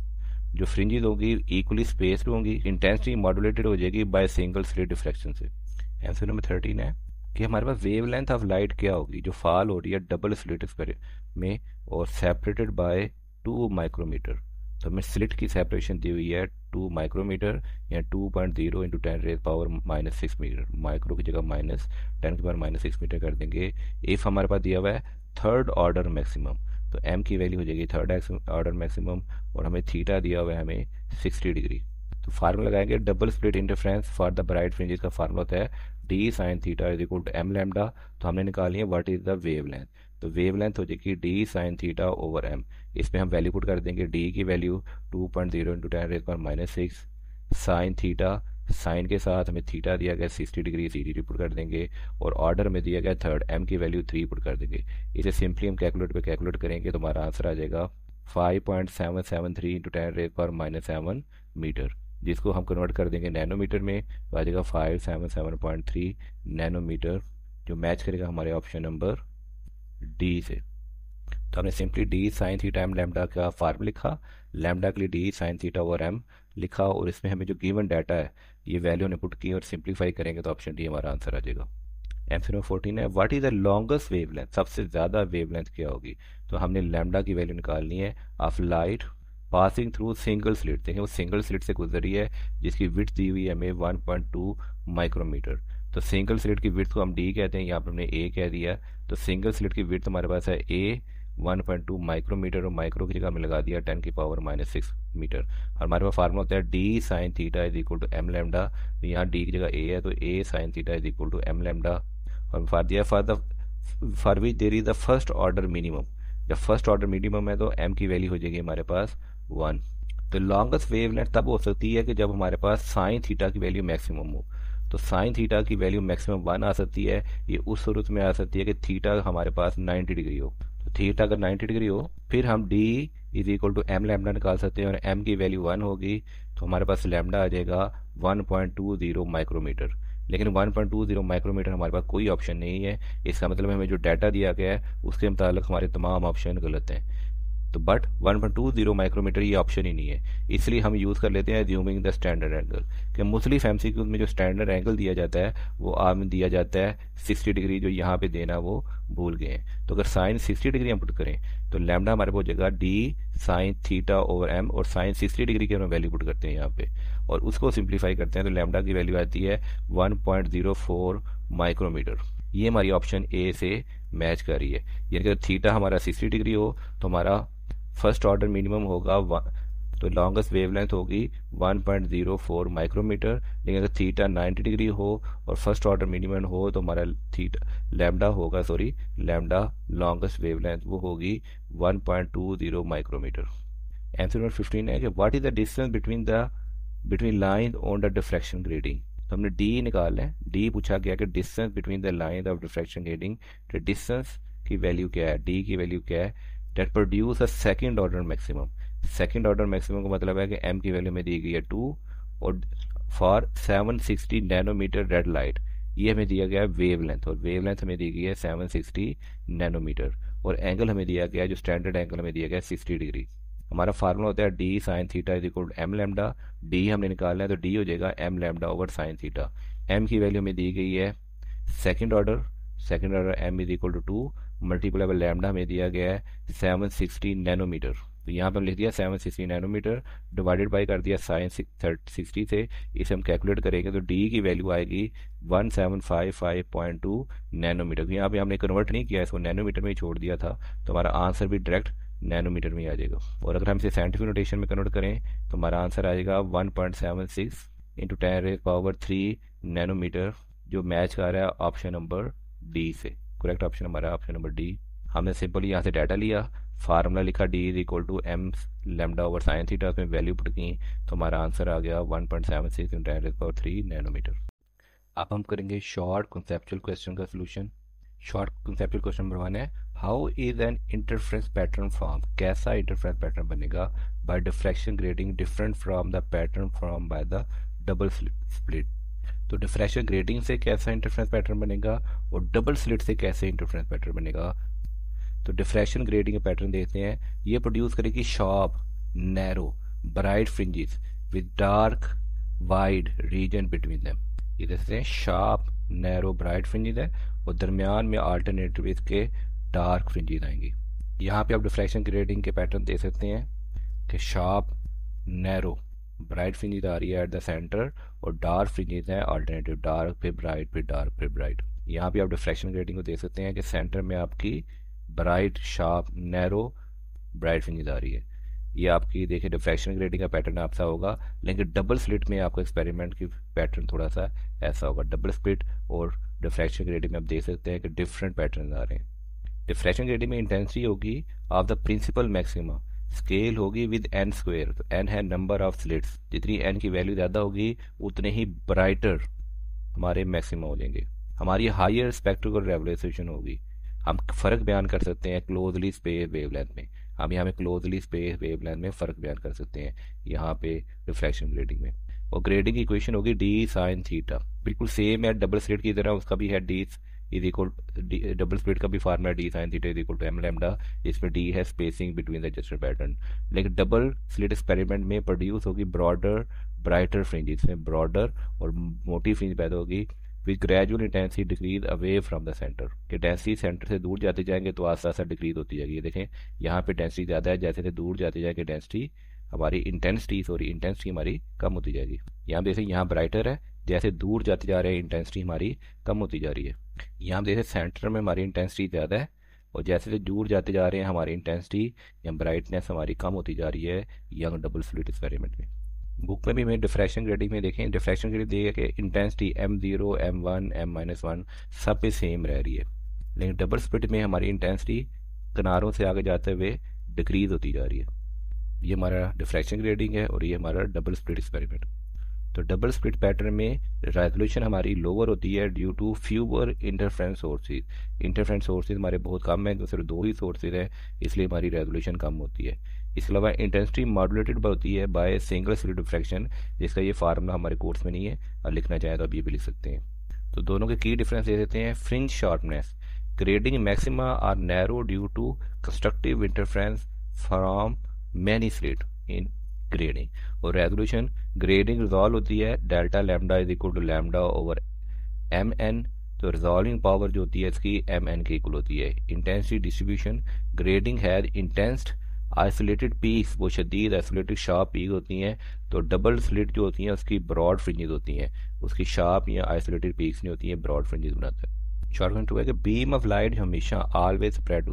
जो फ्रिंजेस होगी इक्वली स्पेस्ड होंगी, इंटेंसिटी मॉड्यूलेटेड हो जाएगी बाय सिंगल स्लिट डिफ्रैक्शन से। आंसर नंबर 13 है कि हमारे पास वेवलेंथ ऑफ लाइट क्या होगी जो फॉल हो रही है डबल स्लिट में और सेपरेटेड बाय 2 माइक्रोमीटर। तो हमें स्लिट की सेपरेशन दी हुई है 2 माइक्रोमीटर या 2.0 इंटू 10⁻⁻6 मीटर, माइक्रो की जगह -10⁻⁻6 मीटर कर देंगे। इफ़ हमारे पास दिया हुआ है थर्ड ऑर्डर मैक्सिमम, तो एम की वैल्यू हो जाएगी थर्ड ऑर्डर मैक्सिमम, और हमें थीटा दिया हुआ है हमें 60 डिग्री। तो फार्मूला लगाएंगे double split interference for the bright fringes का फार्मूला होता है D sine theta is equal to M lambda. तो हमने निकाली है what is the wavelength. तो वेवलेंथ हो जाएगी d sine theta over m. इसमें हम वैल्यू पुट कर देंगे, डी की value 2.0 into 10⁻⁻⁶, sine theta, sine के साथ हमें थीटा दिया गया 60 डिग्री, सी डी पुट कर देंगे, और ऑर्डर में दिया गया थर्ड, एम की वैल्यू 3 पुट कर देंगे। इसे सिंपली हम कैलकुलेट पे कैलकुलेट करेंगे तो हमारा आंसर आ जाएगा 5.773 इंटू 10⁻⁷ मीटर, जिसको हम कन्वर्ट कर देंगे नैनोमीटर में, तो आ जाएगा 577.3 नैनोमीटर, जो मैच करेगा हमारे ऑप्शन नंबर डी से। तो हमने simply d sine theta m lambda का फार्मूला लिखा, लैम्डा के लिए d sine theta over m लिखा, और इसमें हमें जो गिवन डाटा है ये वैल्यू ने पुट की और सिंप्लीफाई करेंगे तो ऑप्शन डी हमारा आंसर आ जाएगा। एमसी नंबर 14 है, what is the longest wavelength, सबसे ज़्यादा वेवलेंथ क्या होगी। तो हमने लैम्डा की वैल्यू निकालनी है of light passing through single slit. देखें वो सिंगल स्लिट से गुजर रही है, जिसकी विड्थ दी हुई है हमें 1.2 माइक्रोमीटर। तो सिंगल स्लिट की विड्थ को हम डी कहते हैं, यहाँ पर हमने ए कह दिया। तो सिंगल स्लिट की विड्थ हमारे पास है ए 1.2 माइक्रोमीटर, और माइक्रो की जगह हमने लगा दिया 10⁻⁻⁶ मीटर। हमारे पास फार्मूला होता है D sine theta is equal to M lambda, तो यहाँ डी की जगह ए है तो a sine theta is equal to M lambda. और फॉर दिया for which there is the first order minimum, जब फर्स्ट ऑर्डर मिनिमम है तो एम की वैल्यू हो जाएगी हमारे पास 1। तो लॉन्गेस्ट वेवलेंथ तब हो सकती है कि जब हमारे पास साइन थीटा की वैल्यू मैक्सिमम हो। तो साइन थीटा की वैल्यू मैक्सिमम 1 आ सकती है, ये उस सूरत में आ सकती है कि थीटा हमारे पास 90 डिग्री हो। तो थीटा अगर 90 डिग्री हो फिर हम d is equal to M lambda निकाल सकते हैं, और एम की वैल्यू 1 होगी तो हमारे पास लैम्डा आ जाएगा 1.20 माइक्रोमीटर। लेकिन 1.20 माइक्रोमीटर हमारे पास कोई ऑप्शन नहीं है, इसका मतलब हमें जो डाटा दिया गया है उसके मुताबिक हमारे तमाम ऑप्शन गलत हैं। तो बट 1.20 माइक्रोमीटर ये ऑप्शन ही नहीं है, इसलिए हम यूज़ कर लेते हैं ज्यूमिंग द स्टैंडर्ड एंगल। कि मुख्तलिफ एमसीक्यूज में जो स्टैंडर्ड एंगल दिया जाता है वो आम दिया जाता है 60 डिग्री, जो यहाँ पे देना वो भूल गए हैं। तो अगर साइन 60 डिग्री हम पुट करें तो लैम्डा हमारे पास हो जाएगा d sine theta over m, और साइन 60 डिग्री की हम वैल्यू पुट करते हैं यहाँ पे, और उसको सिंप्लीफाई करते हैं तो लैम्डा की वैल्यू आती है 1.04 माइक्रोमीटर। ये हमारी ऑप्शन ए से मैच कर रही है। यानी कि थीटा हमारा 60 डिग्री हो तो हमारा फर्स्ट ऑर्डर मिनिमम होगा तो लॉन्गेस्ट वेवलेंथ होगी 1.04 माइक्रोमीटर। लेकिन अगर थीटा 90 डिग्री हो और फर्स्ट ऑर्डर मिनिमम हो तो हमारा थीटा लैम्डा लॉन्गेस्ट वेवलेंथ वो होगी 1.20 माइक्रोमीटर। आंसर नंबर 15 है कि what is the distance between line on the diffraction grating. तो हमने डी निकालना है, डी पूछा गया कि distance between the line of diffraction grating, तो डिस्टेंस की वैल्यू क्या है, डी की वैल्यू क्या है, that produce a second order maximum. Second order maximum का मतलब है कि एम की वैल्यू में दी गई है 2, और फॉर 760 नैनोमीटर रेड लाइट ये हमें दिया गया है वेवलेंथ, और वेवलेंथ हमें दी गई है 760 नैनोमीटर, और एंगल हमें दिया गया है, जो स्टैंडर्ड एंगल हमें दिया गया है 60 डिग्री। हमारा फार्मूला होता है D sine theta is equal to M lambda, d हमने निकालना है तो डी हो जाएगा m lambda over sine theta. M की वैल्यू में दी गई है second order M is equal to 2 multiply by lambda हमें दिया गया है 760 नैनोमीटर। तो यहाँ पर हम लिख दिया 760 नैनोमीटर, डिवाइडेड बाई कर दिया साइन 60 से, इसे हम कैलकुलेट करेंगे तो डी की वैल्यू आएगी 1755.2 नैनोमीटर। यहाँ पे हमने कन्वर्ट नहीं किया, इसको नैनोमीटर में ही छोड़ दिया था, तो हमारा आंसर भी डायरेक्ट नैनोमीटर में ही आ जाएगा। और अगर हम इसे साइंटिफिक नोटेशन में कन्वर्ट करें तो हमारा आंसर आ जाएगा 1.76 इंटू 10⁻³ नैनोमीटर, जो मैच कर रहा है ऑप्शन नंबर डी से। करेक्ट ऑप्शन हमारा ऑप्शन नंबर डी। हमने सिंपली यहाँ से डाटा लिया, फार्मूला लिखा d is equal to M lambda over sine theta, उसमें वैल्यू पुट की तो हमारा आंसर आ गया 1.76 इंटू 10⁻³ नैनोमीटर। अब हम करेंगे शॉर्ट कॉन्सेप्चुअल क्वेश्चन का solution. Short conceptual question number 1 है, how is an interference pattern form, कैसा इंटरफ्रेंस पैटर्न बनेगा by diffraction grating different from the pattern form by the double slit. तो diffraction grating से कैसा इंटरफ्रेंस पैटर्न बनेगा और double slit से कैसे इंटरफ्रेंस पैटर्न बनेगा। तो डिफ्रैक्शन ग्रेडिंग का पैटर्न देखते हैं, ये प्रोड्यूस करेगी sharp narrow bright fringes with dark wide region between them. ये देखते हैं शार्प नैरो ब्राइट फ्रिंजेस है और दरमियान में अल्टरनेटिव इसके डार्क फ्रिंजेस आएंगी। यहाँ पे आप डिफ्रैक्शन ग्रेडिंग के पैटर्न देख सकते हैं कि शार्प नैरो ब्राइट फ्रिंजेस आ रही है एट द सेंटर और डार्क फ्रिंजेस है अल्टरनेटिव, डार्क फिर ब्राइट फिर डार्क फिर ब्राइट। यहाँ पे आप डिफ्रैक्शन ग्रेडिंग को देख सकते हैं कि सेंटर में आपकी bright sharp narrow bright fringes आ रही है। ये आपकी देखिए डिफ्रैक्शन ग्रेडिंग का पैटर्न आपसा होगा, लेकिन डबल स्लिट में आपको एक्सपेरिमेंट की पैटर्न थोड़ा सा ऐसा होगा। डबल स्लिट और डिफ्रैक्शन ग्रेडिंग में आप देख सकते हैं कि डिफरेंट पैटर्न आ रहे हैं। डिफ्रैक्शन ग्रेडिंग में इंटेंसिटी होगी of the principal maxima, scale होगी विद एन स्क्वेयर, तो एन है नंबर ऑफ स्लिट्स, जितनी एन की वैल्यू ज़्यादा होगी उतने ही ब्राइटर हमारे मैक्सिमा हो जाएंगे, हमारी हायर स्पेक्ट्रल रेवोल्यूशन होगी। हम फ़र्क बयान कर सकते हैं क्लोजली स्पेस वेवलेंथ में, हम यहाँ पे क्लोजली स्पेस वेवलेंथ में फ़र्क बयान कर सकते हैं यहाँ पे डिफ्रैक्शन ग्रेडिंग में। और ग्रेडिंग की इक्वेशन होगी डी साइन थीटा, बिल्कुल सेम है डबल स्लिट की तरह, उसका भी है d is equal, double slit का भी formula d sine theta is equal to M lambda, जिसमें डी है spacing between the adjusted pattern. लेकिन डबल स्लिट एक्सपेरिमेंट में प्रोड्यूस होगी ब्रॉडर ब्राइटर फ्रिंज, इसमें ब्रॉडर और मोटी फ्रिंज पैदा होगी with gradual intensity decrease away from the centre, कि डेंसिटी सेंटर से दूर जाते जाएंगे तो आस्ता आस्ता डिक्रीज होती जाएगी। ये देखें यहाँ पे डेंसिटी ज़्यादा है, जैसे जैसे दूर जाते जाएंगे डेंसिटी हमारी इंटेंसिटी हमारी कम होती जाएगी। यहाँ जैसे यहाँ ब्राइटर है, जैसे दूर जाते जा रहे हैं इंटेंसिटी हमारी कम होती जा रही है। यहाँ जैसे सेंटर में हमारी इंटेंसिटी ज़्यादा है और जैसे जैसे दूर जाते जा रहे हैं हमारी इंटेंसिटी या ब्राइटनेस हमारी कम होती जा रही है यंग डबल स्लिट एक्सपेरिमेंट में। बुक में भी मैं डिफ्रैक्शन ग्रेडिंग में देखें, डिफ्रैक्शन ग्रेडिंग देखिए कि इंटेंसिटी M0, M1, M-1 सब पे सेम रह रही है, लेकिन डबल स्प्लिट में हमारी इंटेंसिटी किनारों से आगे जाते हुए डिक्रीज होती जा रही है। ये हमारा डिफ्रैक्शन ग्रेडिंग है और ये हमारा डबल स्प्लिट एक्सपेरिमेंट। तो डबल स्प्लिट पैटर्न में रेजोल्यूशन हमारी लोअर होती है due to fewer interference sources. Interference sources हमारे बहुत कम है, तो सिर्फ 2 ही सोर्सेज हैं, इसलिए हमारी रेजोल्यूशन कम होती है। इसके अलावा इंटेंसिटी मॉड्यूलेटेड होती है बाय सिंगल स्लिट डिफ्रैक्शन, जिसका ये फार्मूला हमारे कोर्स में नहीं है, और लिखना चाहें तो आप ये भी लिख सकते हैं। तो दोनों के की डिफरेंस दे देते हैं। Fringe sharpness, grating maxima are narrow due to constructive interference from many slit in grating. और रेजोल्यूशन ग्रेडिंग रिजॉल्व होती है delta lambda is equal to lambda over m n, तो रिजॉल्विंग पावर जो होती है इसकी एम एन के equal होती है। Intensity distribution, grading has intense isolated peaks, वो शदीद आइसोलेटेड शार्प पीक होती हैं, तो डबल स्लिट जो होती हैं उसकी ब्रॉड फ्रिंजेस होती हैं, उसकी शार्प या आइसोलेटेड पीक्स नहीं होती हैं, ब्रॉड फ्रिंजेस बनाते हैं। शॉर्ट टू है कि बीम ऑफ लाइट हमेशा ऑलवेज स्प्रेड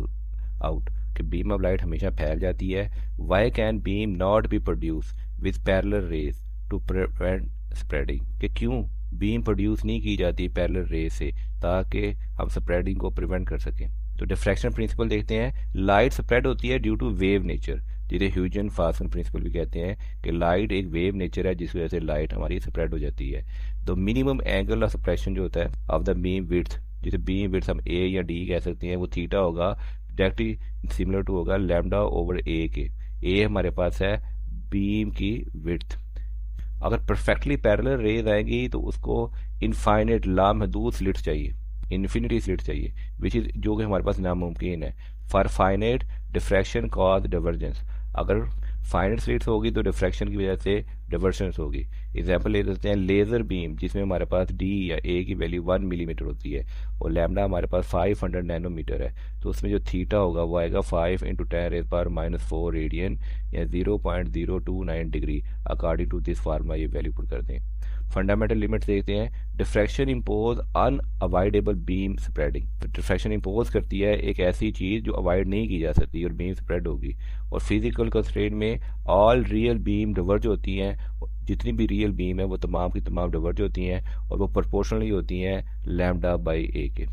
आउट, कि बीम ऑफ लाइट हमेशा फैल जाती है। Why can beam not be produce with parallel rays to prevent spreading, कि क्यों बीम प्रोड्यूस नहीं की जाती पैरेलल रेज से ताकि हम स्प्रेडिंग को प्रिवेंट कर सकें। तो डिफ्रैक्शन प्रिंसिपल देखते हैं, लाइट स्प्रेड होती है ड्यू टू वेव नेचर, जिसे ह्यूजन फासन प्रिंसिपल भी कहते हैं, कि लाइट एक वेव नेचर है जिस वजह से लाइट हमारी स्प्रेड हो जाती है। तो मिनिमम एंगल ऑफ सप्रेशन जो होता है ऑफ द बीम विड्थ, जिसे बीम विड्थ हम ए या डी कह सकते हैं, वो थीटा होगा, डायरेक्टली सिमिलर टू होगा लैम्डा ओवर ए के। ए हमारे पास है बीम की विड्थ। अगर परफेक्टली पैरेलल रेज आएंगी तो उसको इनफाइनेट लामहदूद स्लिट चाहिए, इन्फिनिटी स्लिट चाहिए, विच इज जो कि हमारे पास नामुमकिन है। फॉर फाइनेट डिफ्रैक्शन कॉज डिवर्जेंस, अगर फाइनेट स्लिट्स होगी तो डिफ्रैक्शन की वजह से डिवर्जेंस होगी। एग्जाम्पल ले सकते हैं लेज़र बीम, जिसमें हमारे पास डी या ए की वैल्यू 1 मिलीमीटर होती है और लैम्डा हमारे पास 500 नैनोमीटर है, तो उसमें जो थीटा होगा वो आएगा 5 × 10⁻⁻⁴ रेडियन या 0.029 degree, according to this formula ये वैल्यू पुट करते हैं। फंडामेंटल लिमिट्स देखते हैं। Diffraction impose unavoidable beam spreading, diffraction impose करती है एक ऐसी चीज़ जो अवॉइड नहीं की जा सकती और बीम स्प्रेड होगी। और फिजिकल कंस्ट्रेंट में ऑल रियल बीम डिवर्ज होती हैं, जितनी भी रियल बीम है वो तमाम की तमाम डिवर्ज होती हैं और वो प्रोपोर्शनली होती हैं लैम्डा बाई ए के।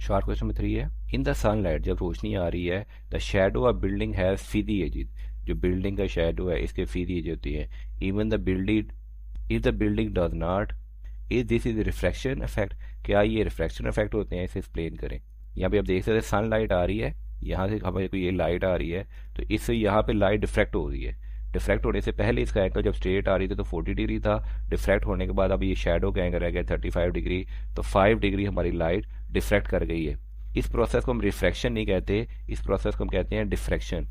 शॉर्ट क्वेश्चन नंबर 3 है, इन द सनलाइट, जब रोशनी आ रही है, the shadow of building has फीदी एजेस, जो बिल्डिंग का शेडो है इसके फीदी एज होती है। Even the building if the building does not, is this is refraction effect, क्या ये रिफ्रैक्शन इफेक्ट होते हैं, इसे एक्सप्लेन करें। यहाँ पे आप देख सकते हैं सनलाइट आ रही है, यहाँ से हमारे को ये लाइट आ रही है, तो इससे यहाँ पे लाइट डिफ्रैक्ट हो रही है। डिफ्रैक्ट होने से पहले इसका एंगल जब स्ट्रेट आ रही थी तो 40 डिग्री था, डिफ्रैक्ट होने के बाद अब ये शेडो का एंगल रह गया 35 डिग्री, तो 5 डिग्री हमारी लाइट डिफ्रैक्ट कर गई है। इस प्रोसेस को हम रिफ्रैक्शन नहीं कहते, इस प्रोसेस को हम कहते हैं डिफ्रैक्शन।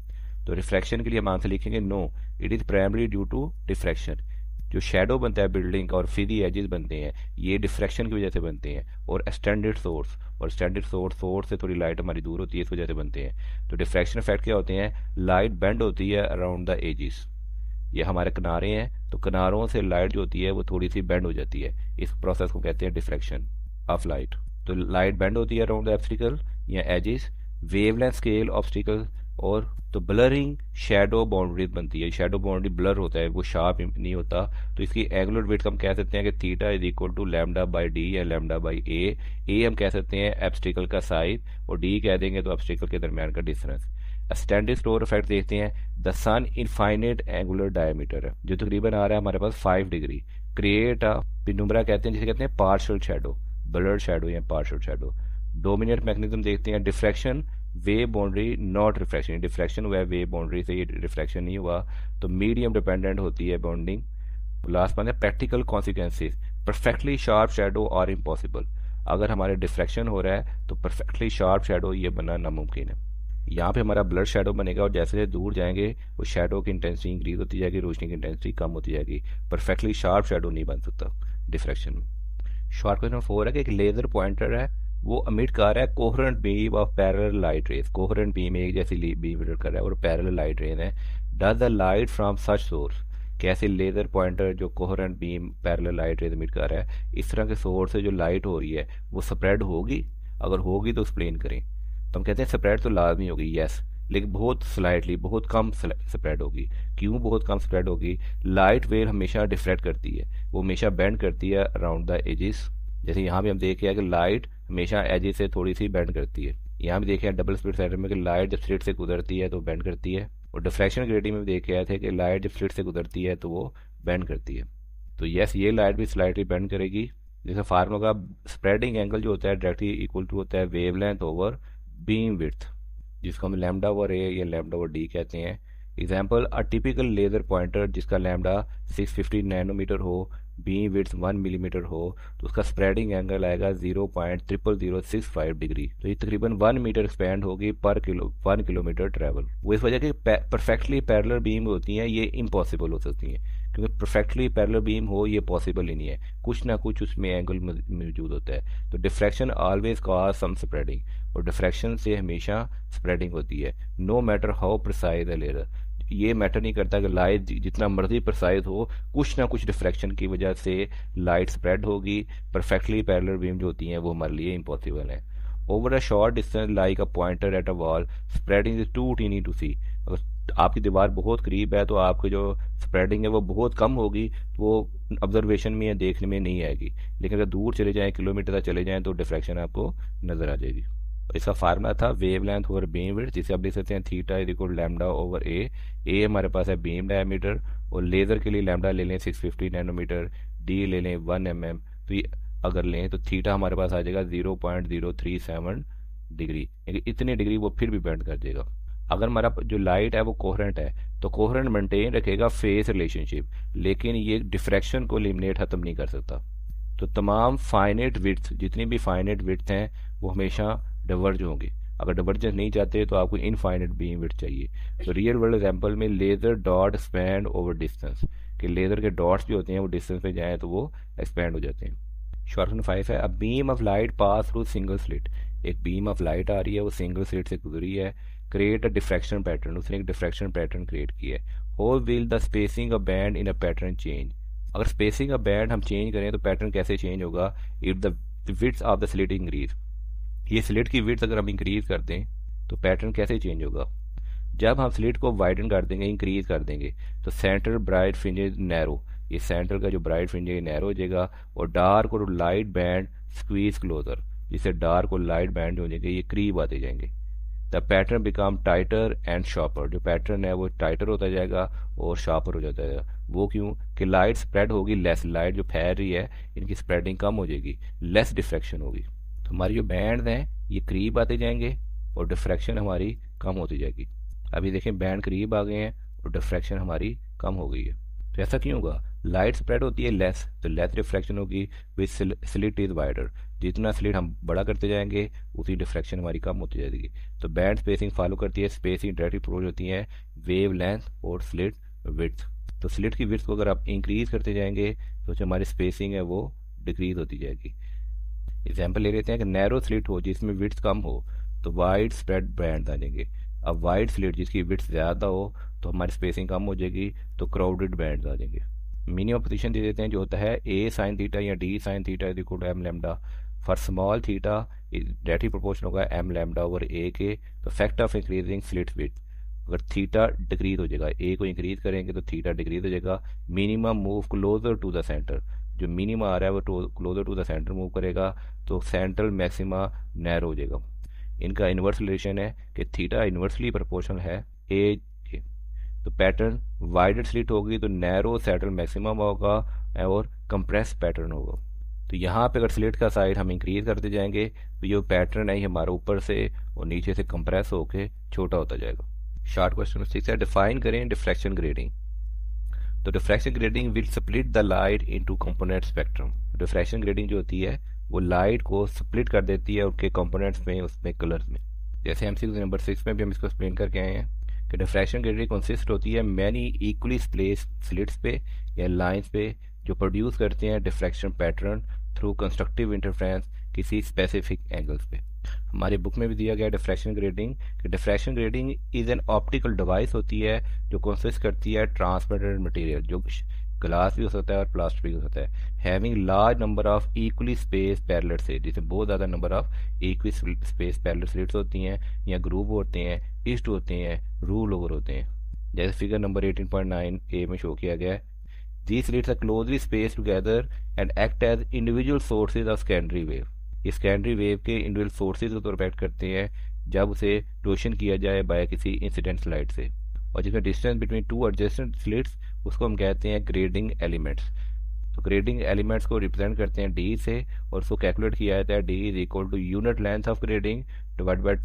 तो रिफ्रैक्शन के लिए हम आंसर लिखेंगे no, it is primary due to diffraction. जो शेडो बनता है बिल्डिंग का और फीदी एजेस बनते हैं ये डिफ्रैक्शन की वजह से बनते हैं। और स्टैंडर्ड सोर्स, और स्टैंडर्ड सोर्स से थोड़ी लाइट हमारी दूर होती है, इस वजह से बनते हैं। तो डिफ्रैक्शन इफेक्ट क्या होते हैं, लाइट बेंड होती है अराउंड द एजेस, ये हमारे किनारे हैं तो किनारों से लाइट जो होती है वो थोड़ी सी बेंड हो जाती है, इस प्रोसेस को कहते हैं डिफ्रैक्शन ऑफ लाइट। तो लाइट बेंड होती है अराउंड द ऑब्स्टिकल या एजेस। वेवलेंथ स्केल ऑब्स्टिकल और तो ब्लरिंग शेडो बाउंड्री बनती है, शेडो बाउंड्री ब्लर होता है, वो शार्प नहीं होता। तो इसकी एंगुलर विड्थ हम कह सकते हैं कि theta is equal to lambda by d या लैम्डा बाई ए हम कह सकते हैं एब्स्टिकल का साइज, और डी कह देंगे तो एब्स्टिकल के दरमियान का डिस्टेंस। स्टैंडर्ड स्टोर इफेक्ट देखते हैं। The sun infinite angular diameter है जो तकरीबन आ रहा है हमारे पास 5 डिग्री, क्रिएट अ पेनुम्ब्रा कहते हैं जिसे कहते हैं पार्शियल शेडो, ब्लर्ड शेडो या पार्शियल शेडो। डोमिनेट मैकेनिज्म देखते हैं। Diffraction wave boundary not refraction, diffraction हुआ है वेव बाउंड्री से, ये रिफ्रैक्शन नहीं हुआ, तो मीडियम डिपेंडेंट होती है बाउंडिंग। लास्ट वन है practical consequences. Perfectly sharp shadow और इम्पॉसिबल, अगर हमारे डिफ्रैक्शन हो रहा है तो परफेक्टली शार्प शेडो ये बनना नामुमकिन है। यहाँ पे हमारा ब्लड शेडो बनेगा और जैसे जैसे दूर जाएंगे वो शेडो की इंटेंसिटी इंक्रीज होती जाएगी, रोशनी की इंटेंसिटी कम होती जाएगी। परफेक्टली शार्प शेडो नहीं बन सकता डिफ्रैक्शन में। शॉर्ट क्वेश्चन 4 है कि एक लेजर पॉइंटर है, वो अमिट कर रहा है coherent beam of parallel light rays, coherent beam एक जैसी बीम एमिट कर रहा है और पैरेलल लाइट रेज है। Does the light from such source, कैसे लेजर पॉइंटर जो coherent beam parallel light rays emit कर रहा है, इस तरह के सोर्स से जो लाइट हो रही है वो स्प्रेड होगी, अगर होगी तो एक्सप्लेन करें। तो हम कहते हैं स्प्रेड तो लाजमी होगी, यस, लेकिन बहुत स्लाइटली, बहुत कम स्प्रेड होगी। क्यों बहुत कम स्प्रेड होगी? लाइट वेव हमेशा डिफ्रेक्ट करती है, वो हमेशा बेंड करती है अराउंड द एजिस। जैसे यहाँ भी हम देख रहे हैं कि लाइट हमेशा एजिस से थोड़ी सी बेंड करती है। यहाँ भी देखे हैं डबल स्लिट सेंटर में कि लाइट जब स्लिट से गुजरती है तो बेंड करती है, और डिफ्रैक्शन ग्रेडिंग में भी देख रहे थे कि लाइट जब स्लिट से गुजरती है तो वो बेंड करती है। तो यस, ये लाइट भी स्लाइटली बेंड करेगी। जैसे फार्मूला का स्प्रेडिंग एंगल जो होता है डायरेक्टली इक्वल टू होता है वेवलेंथ ओवर बीम विड्थ, जिसको हम लैम्डा ओवर ए या लैम्डा ओवर डी कहते हैं। Example, a typical laser pointer जिसका लैम्डा 650 नैनोमीटर हो, बीम विड्थ 1 मिलीमीटर हो, तो उसका स्प्रेडिंग एंगल आएगा 0.00065 डिग्री। तो ये तकरीबन 1 मीटर एक्सपेंड होगी पर 1 किलोमीटर ट्रैवल। वो इस वजह की परफेक्टली पैरेलल बीम होती हैं, ये इम्पॉसिबल हो सकती हैं, क्योंकि परफेक्टली पैरेलल बीम हो ये पॉसिबल ही नहीं है, कुछ ना कुछ उसमें एंगल मौजूद होता है। तो diffraction always cause some spreading, और डिफ्रैक्शन से हमेशा स्प्रेडिंग होती है, no matter how precise the laser. ये मैटर नहीं करता कि लाइट जितना मर्जी प्रिसाइज हो, कुछ ना कुछ डिफ्रैक्शन की वजह से लाइट स्प्रेड होगी। परफेक्टली पैरेलल बीम जो होती हैं वो हमारे लिए इम्पॉसिबल है। Over a short distance like a pointer at a wall, spreading is too tiny to see. अगर आपकी दीवार बहुत करीब है तो आपकी जो स्प्रेडिंग है वो बहुत कम होगी, वो ऑब्जर्वेशन में या देखने में नहीं आएगी, लेकिन अगर दूर चले जाएं, किलोमीटर तक चले जाएं, तो डिफ्रैक्शन आपको नजर आ जाएगी। इसका फार्मूला था वेवलेंथ ओवर बीम विड्थ, जिसे आप लिख सकते हैं theta is equal lambda over a हमारे पास है बीम डायमीटर, और लेजर के लिए लैम्डा ले लें 650 नैनोमीटर, डी ले लें 1 mm। तो ये अगर लें तो थीटा हमारे पास आ जाएगा 0.037 डिग्री, यानी इतनी डिग्री वो फिर भी बेंड कर देगा। अगर हमारा जो लाइट है वो कोहेरेंट है तो कोहेरेंट मेंटेन रखेगा फेस रिलेशनशिप, लेकिन ये डिफ्रैक्शन को एलिमिनेट खत्म नहीं कर सकता। तो तमाम फाइनेट विड्थ, जितनी भी फाइनेट विड्थ हैं वो हमेशा डिवर्ज होंगे। अगर डिवर्जेंस नहीं चाहते तो आपको इनफाइनेट बीम विड्थ चाहिए। तो रियल वर्ल्ड एग्जांपल में laser dot expand over distance, कि लेजर के डॉट्स जो होते हैं वो डिस्टेंस पे जाएं तो वो एक्सपैंड हो जाते हैं। शॉर्ट 5 है, a beam of light pass through single slit, एक बीम ऑफ लाइट आ रही है वो सिंगल स्लिट से गुजरी है, क्रिएट अ डिफ्रैक्शन पैटर्न, उसने एक डिफ्रैक्शन पैटर्न क्रिएट किया है। How will the spacing of band in a pattern change, अगर स्पेसिंग ऑफ बैंड हम चेंज करें तो पैटर्न कैसे चेंज होगा? If the width of the slit increase, ये स्लिट की विड्थ अगर हम इंक्रीज कर दें तो पैटर्न कैसे चेंज होगा? जब हम स्लिट को वाइडन कर देंगे, इंक्रीज कर देंगे, तो सेंटर ब्राइट फ्रिंजेस नैरो, ये सेंटर का जो ब्राइट फ्रिंज है नैरो हो जाएगा, और डार्क और लाइट बैंड स्क्वीज क्लोजर, जिससे डार्क और लाइट बैंड हो जाएंगे ये करीब आते जाएंगे। The pattern become टाइटर and sharper, जो पैटर्न है वो टाइटर होता जाएगा और शार्पर हो जाता है। वो क्यों? कि लाइट स्प्रेड होगी लेस, लाइट जो फैल रही है इनकी स्प्रेडिंग कम हो जाएगी, लेस डिफ्रैक्शन होगी। तो हमारी जो बैंड हैं ये करीब आते जाएंगे और डिफ्रैक्शन हमारी कम होती जाएगी। अभी देखें बैंड करीब आ गए हैं और डिफ्रैक्शन हमारी कम हो गई है। तो ऐसा क्यों होगा? लाइट स्प्रेड होती है लेस, तो लेस डिफ्रैक्शन होगी, विद स्लिट इज वाइडर, जितना स्लिट हम बड़ा करते जाएंगे उतनी डिफ्रैक्शन हमारी कम होती जाएगी। तो बैंड स्पेसिंग फॉलो करती है, स्पेसिंग डायरेक्टली अप्रोच होती है वेव लेंथ और स्लिट विड्थ। तो स्लिट की विड्थ को अगर आप इंक्रीज करते जाएंगे तो जो हमारी स्पेसिंग है वो डिक्रीज होती जाएगी। एग्जाम्पल ले लेते हैं कि नैरो स्लिट हो जिसमें विड्थ कम हो तो वाइड स्प्रेड बैंड आ जाएंगे। अब वाइड स्लिट जिसकी विड्थ ज़्यादा हो तो हमारी स्पेसिंग कम हो जाएगी, तो क्राउडेड बैंड्स आ जाएंगे। मिनिमम पोजीशन दे देते हैं जो होता है ए साइन थीटा या d sine theta is equal to M lambda. For small theta directly proportion होगा एम लैम्डा ओवर ए के। तो factor of increasing slit width, अगर थीटा डिक्रीज हो जाएगा, ए को इंक्रीज करेंगे तो थीटा डिक्रीज हो जाएगा। Minimum move closer to the centre, जो मिनिमम आ रहा है वो closer to the centre move करेगा, तो सेंट्रल मैक्सिमा नैरो हो जाएगा। इनका इन्वर्स रिलेशन है कि थीटा इन्वर्सली प्रोपोर्शनल है ए के। तो पैटर्न वाइडेड स्लिट होगी तो नैरो सेंट्रल मैक्सिमम होगा और कंप्रेस पैटर्न होगा। तो यहाँ पे अगर स्लिट का साइड हम इंक्रीज करते जाएंगे तो ये पैटर्न है हमारा ऊपर से और नीचे से कंप्रेस होके छोटा होता जाएगा। शॉर्ट क्वेश्चन 6 है, डिफाइन करें डिफ्रैक्शन ग्रेडिंग। तो diffraction grading will split the light into component spectrum. Diffraction grading जो होती है वो लाइट को स्प्लिट कर देती है उनके कंपोनेंट्स में, उसमें कलर्स में। जैसे एमसीक्यू नंबर 6 में भी हम इसको एक्सप्लेन करके आए हैं कि डिफ्रैक्शन ग्रेडिंग कंसिस्ट होती है मैनी इक्वली स्प्लेस्ड स्लिट्स पे या लाइंस पे जो प्रोड्यूस करते हैं diffraction pattern through constructive interference किसी स्पेसिफिक एंगल्स पे। हमारी बुक में भी दिया गया डिफ्रैक्शन ग्रेडिंग कि diffraction grading is an optical device होती है जो कंसिस्ट करती है ट्रांसपेरेंट मटेरियल, जो ग्लास भी हो सकता है और प्लास्टिक भी हो सकता है, having large number of equally space parallel से, जिसे बहुत ज़्यादा number of equally space parallel slits होती हैं या ग्रुप होते हैं, ईस्ट होते हैं, रूल ओवर होते हैं। जैसे फिगर नंबर 18.9 ए में शो किया गया है, these slits are closely spaced together and act as individual sources of secondary wave। ये secondary wave के individual sources को तो रिफ्लेक्ट करते हैं जब उसे रोशन किया जाए बाय किसी इंसिडेंट लाइट से, और जिसमें distance between two adjacent slits उसको हम कहते हैं ग्रेडिंग एलिमेंट्स। तो ग्रेडिंग एलिमेंट्स को रिप्रेजेंट करते हैं डी से और उसको कैलकुलेट किया जाता है d is equal to unit length of grating divide by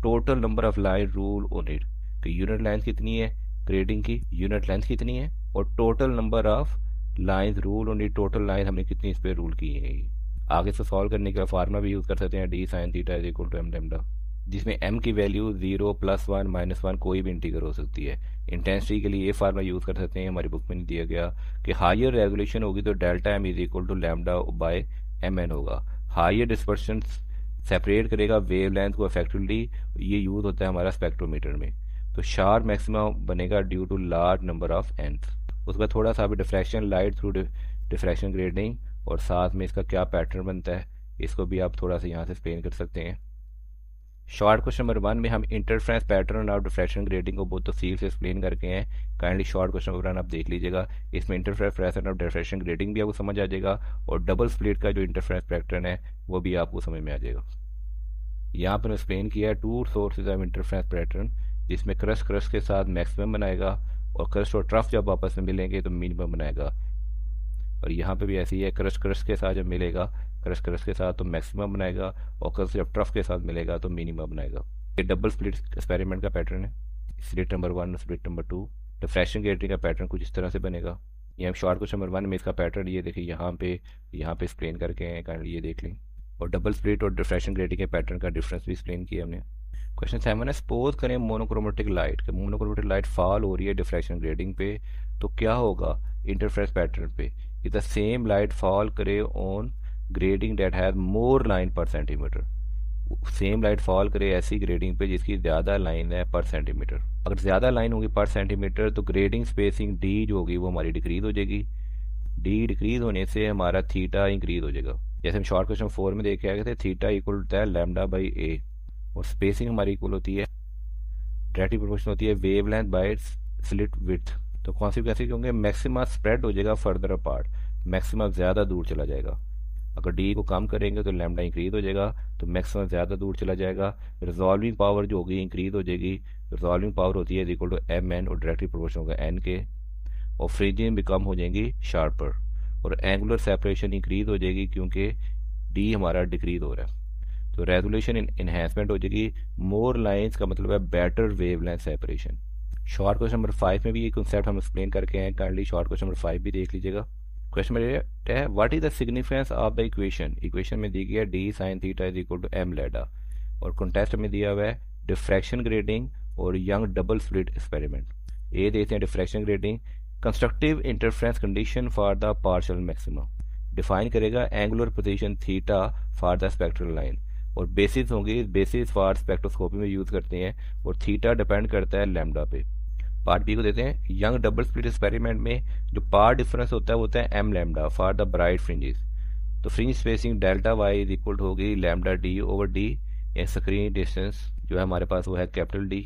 total number of line rule on it. तो यूनिट लेंथ कितनी है ग्रेडिंग की, यूनिट लेंथ कितनी है और total number of lines rule on it, total line हमने कितनी इस पर रूल की है। आगे से सॉल्व करने का फार्मूला भी यूज़ कर सकते हैं d sine theta is equal to M lambda, जिसमें m की वैल्यू 0 +1 -1 कोई भी इंटीगर हो सकती है। इंटेंसिटी के लिए ये फार्मूला यूज़ कर सकते हैं, हमारी बुक में नहीं दिया गया कि हायर रेगुलेशन होगी तो delta m is equal to lambda by mn होगा। हायर डिस्पर्शन सेपरेट करेगा वेव लेंथ को इफेक्टिवली, ये यूज़ होता है हमारा स्पेक्ट्रोमीटर में। तो शार्प मैक्सिमम बनेगा due to large number of ends. उसके बाद थोड़ा सा भी diffraction light through diffraction grating और साथ में इसका क्या पैटर्न बनता है इसको भी आप थोड़ा सा यहाँ से एक्सप्लेन कर सकते हैं। शॉर्ट क्वेश्चन नंबर 1 में हम इंटरफ्रेंस पैटर्न और डिफ्रैक्शन ग्रेडिंग को बहुत तफसील से एक्सप्लेन करके हैं। काइंडली शॉर्ट क्वेश्चन नंबर 1 आप देख लीजिएगा, इसमें इंटरफ्रेंस पैटर्न और डिफ्रैक्शन ग्रेडिंग भी आपको समझ आ जाएगा और डबल स्प्लिट का जो इंटरफ्रेंस पैटर्न है वो भी आपको समझ में आ जाएगा। यहाँ पर एक्सप्लेन किया है two sources of interference pattern, जिसमें क्रस्ट के साथ मैक्सिमम बनाएगा और क्रस्ट और ट्रफ जब आपस में मिलेंगे तो मिनिमम बनाएगा। और यहाँ पे भी ऐसी ही है, क्रस्ट के साथ जब मिलेगा क्रस्ट के साथ तो मैक्सिमम बनाएगा और क्रस्ट जब ट्रफ के साथ मिलेगा तो मिनिमम बनाएगा। ये डबल स्प्लिट एक्सपेरिमेंट का पैटर्न है, split number 1 split number 2। Diffraction grating का पैटर्न कुछ इस तरह से बनेगा। ये हम शॉर्ट क्वेश्चन नंबर 1 में इसका पैटर्न ये देखिए यहाँ पे एक्सप्लेन करके हैं, काइंडली ये देख लें। और डबल स्प्लिट और डिफ्रैक्शन ग्रेडिंग के पैटर्न का डिफरेंस भी एक्सप्लेन किया हमने। क्वेश्चन 7 है, सपोज करें monochromatic light, monochromatic light fall हो रही है डिफ्रैक्शन ग्रेडिंग पे तो क्या होगा इंटरफ्रेंस पैटर्न पे। If the same light fall करे on grating that has more line per centimetre. Same light fall करे ऐसी ग्रेडिंग पे जिसकी ज़्यादा लाइन है पर सेंटीमीटर। अगर ज़्यादा लाइन होगी पर सेंटीमीटर तो ग्रेडिंग स्पेसिंग डी जो होगी वो हमारी डिक्रीज हो जाएगी। डी डिक्रीज होने से हमारा थीटा इंक्रीज हो जाएगा। जैसे हम शॉर्ट क्वेश्चन 4 में देख के आए थे, थीटा इक्वल होता है लैम्डा बाई ए और स्पेसिंग हमारी इक्वल होती है डायरेक्टली प्रोपोर्शनल होती है wave length bye slit width. तो कॉन्सिक्वेंस होंगे मैक्सिमा स्प्रेड हो जाएगा फर्दर अपार्ट, मैक्सिमा ज़्यादा दूर चला जाएगा। अगर डी को कम करेंगे तो लैम्डा इंक्रीज हो जाएगा तो मैक्सिमम ज़्यादा दूर चला जाएगा। रिजॉल्विंग पावर जो होगी इंक्रीज हो जाएगी, रिजॉल्विंग पावर होती है इक्वल टू एम एन और डायरेक्टली प्रोपोर्शनल होगा एन के, और फ्रीजिंग भी कम हो जाएंगी शार्पर और एंगुलर सेपरेशन इंक्रीज हो जाएगी क्योंकि डी हमारा डिक्रीज हो रहा है। तो रेजोल्यूशन इन्हेंसमेंट हो जाएगी। मोर लाइंस का मतलब है better wavelength separation. Short question number 5 में भी ये कॉन्सेप्ट हम एक्सप्लेन करके हैं, काइंडली शॉर्ट क्वेश्चन नंबर 5 भी देख लीजिएगा। क्वेश्चन नंबर 8 है, what is the significance of the equation. Equation में दी गई है D sine theta is equal to M lambda और कॉन्टेस्ट में दिया हुआ है डिफ्रैक्शन ग्रेडिंग और यंग डबल स्लिट एक्सपेरिमेंट। ये देखते हैं diffraction grating, constructive interference condition for the partial maximum, define करेगा angular position theta for the spectral line, और बेसिस होंगी, बेसिस फॉर स्पेक्ट्रोस्कोपी में यूज करते हैं और थीटा डिपेंड करता है लैम्डा पे। पार्ट बी को देते हैं, यंग डबल स्लिट एक्सपेरिमेंट में जो पार्ट डिफरेंस होता है M lambda for the bright fringes. तो fringe spacing delta Y is equal होगी लैम्डा डी ओवर डी, या स्क्रीन डिस्टेंस जो है हमारे पास वो है capital D.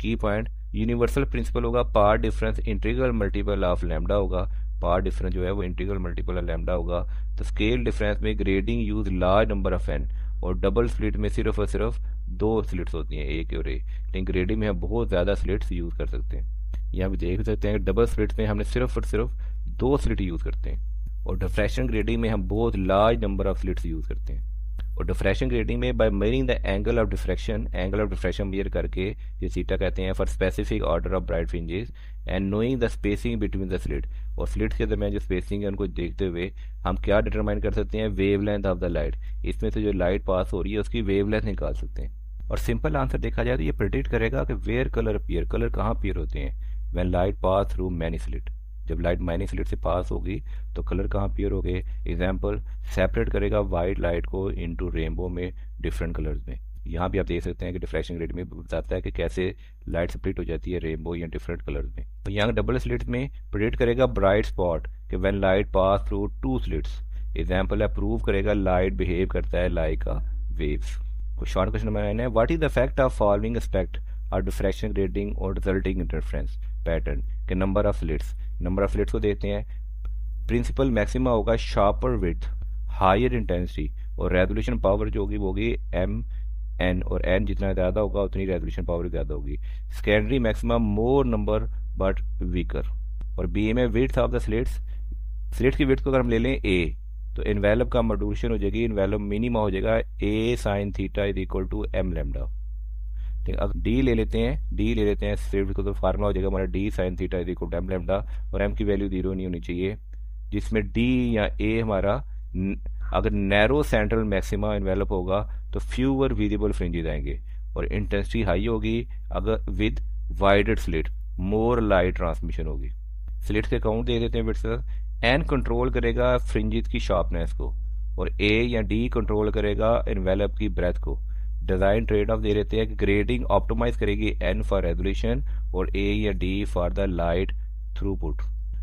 Key point universal principle होगा path difference integral multiple of lambda होगा, पार्ट डिफरेंस जो है वो इंटीग्रल मल्टीपल ऑफ लैम्डा होगा। तो स्केल डिफरेंस में grating use large number of N, और डबल स्लिट में सिर्फ और सिर्फ 2 स्लिट्स होती हैं, एक और एक, लेकिन ग्रेडिंग में हम बहुत ज़्यादा स्लिट्स यूज़ कर सकते हैं। यहाँ पे देख सकते हैं कि डबल स्लिट में हमने सिर्फ और सिर्फ 2 स्लिट यूज़ करते हैं, और डिफ्रैक्शन ग्रेडिंग में हम बहुत large number of slits use करते हैं। और डिफ्रैक्शन ग्रेडिंग में by measuring the angle of diffraction, angle of diffraction measure करके, ये थीटा कहते हैं, for specific order of bright fringes and knowing the spacing between the slit, और slits के दरमियान जो स्पेसिंग है उनको देखते हुए हम क्या डिटरमाइन कर सकते हैं, वेवलेंथ ऑफ द लाइट, इसमें से जो लाइट पास हो रही है उसकी वेवलेंथ निकाल सकते हैं। और सिंपल आंसर देखा जाए तो ये प्रेडिक्ट करेगा कि वेयर कलर अपीयर, कलर कहाँ अपीयर होते हैं, when light pass through many slit, जब लाइट मैनी स्लिट से पास होगी तो कलर कहाँ अपीयर हो गए। एग्जाम्पल सेपरेट करेगा वाइट लाइट को इनटू रेनबो में डिफरेंट कलर्स में। यहाँ भी आप देख सकते हैं कि डिफ्रैक्शन ग्रेड में बताता है कि कैसे लाइट स्प्लिट हो जाती है रेनबो या डिफरेंट कलर्स में। तो यहाँ डबल स्लिट में प्रेडिक्ट करेगा ब्राइट स्पॉट कि when light pass through 2 slits. Example है प्रूव करेगा लाइट बिहेव करता है लाइक अ वेव्स। शॉर्ट क्वेश्चन नंबर 9 है, what is the effect of following aspect और डिफ्रैक्शन ग्रेडिंग और रिजल्टिंग इंटरफेरेंस पैटर्न के number of slits. Number of slits को देखते हैं। प्रिंसिपल मैक्सिमा होगा शार्पर विड्थ, हायर इंटेंसिटी, और रेजोल्यूशन पावर जो होगी वो होगी एम एन, और एन जितना ज़्यादा होगा उतनी रेजोल्यूशन पावर ज़्यादा होगी। Secondary maxima more number but weaker. और बी में width of the slits, slits की विड्थ को अगर हम ले लें ए, तो इन्वेलप का मॉड्यूलेशन हो जाएगी, इन्वेलप मिनिमा हो जाएगा A sine theta is equal to M lambda. ठीक है, अब डी ले लेते हैं स्लिट को, तो फार्मूला हो जाएगा हमारा D sine theta is equal to M lambda, और एम की वैल्यू 0 नहीं होनी चाहिए, जिसमें डी या ए हमारा अगर नैरो सेंट्रल मैक्सिमा इन्वेलप होगा तो फ्यूअर विजिबल फ्रिंजेस आएंगे, और इंटेंसिटी हाई होगी अगर विद वाइडेड स्लिट, मोर लाइट ट्रांसमिशन होगी। स्लिट्स के काउंट दे देते हैं बिट्स। एन कंट्रोल करेगा फ्रिंजेस की शार्पनेस को, और ए या डी कंट्रोल करेगा इन्वेलप की ब्रेथ को। डिजाइन ट्रेड ऑफ दे देते हैं कि ग्रेडिंग ऑप्टिमाइज करेगी एन फॉर रेजोल्यूशन और ए या D for the light throughput.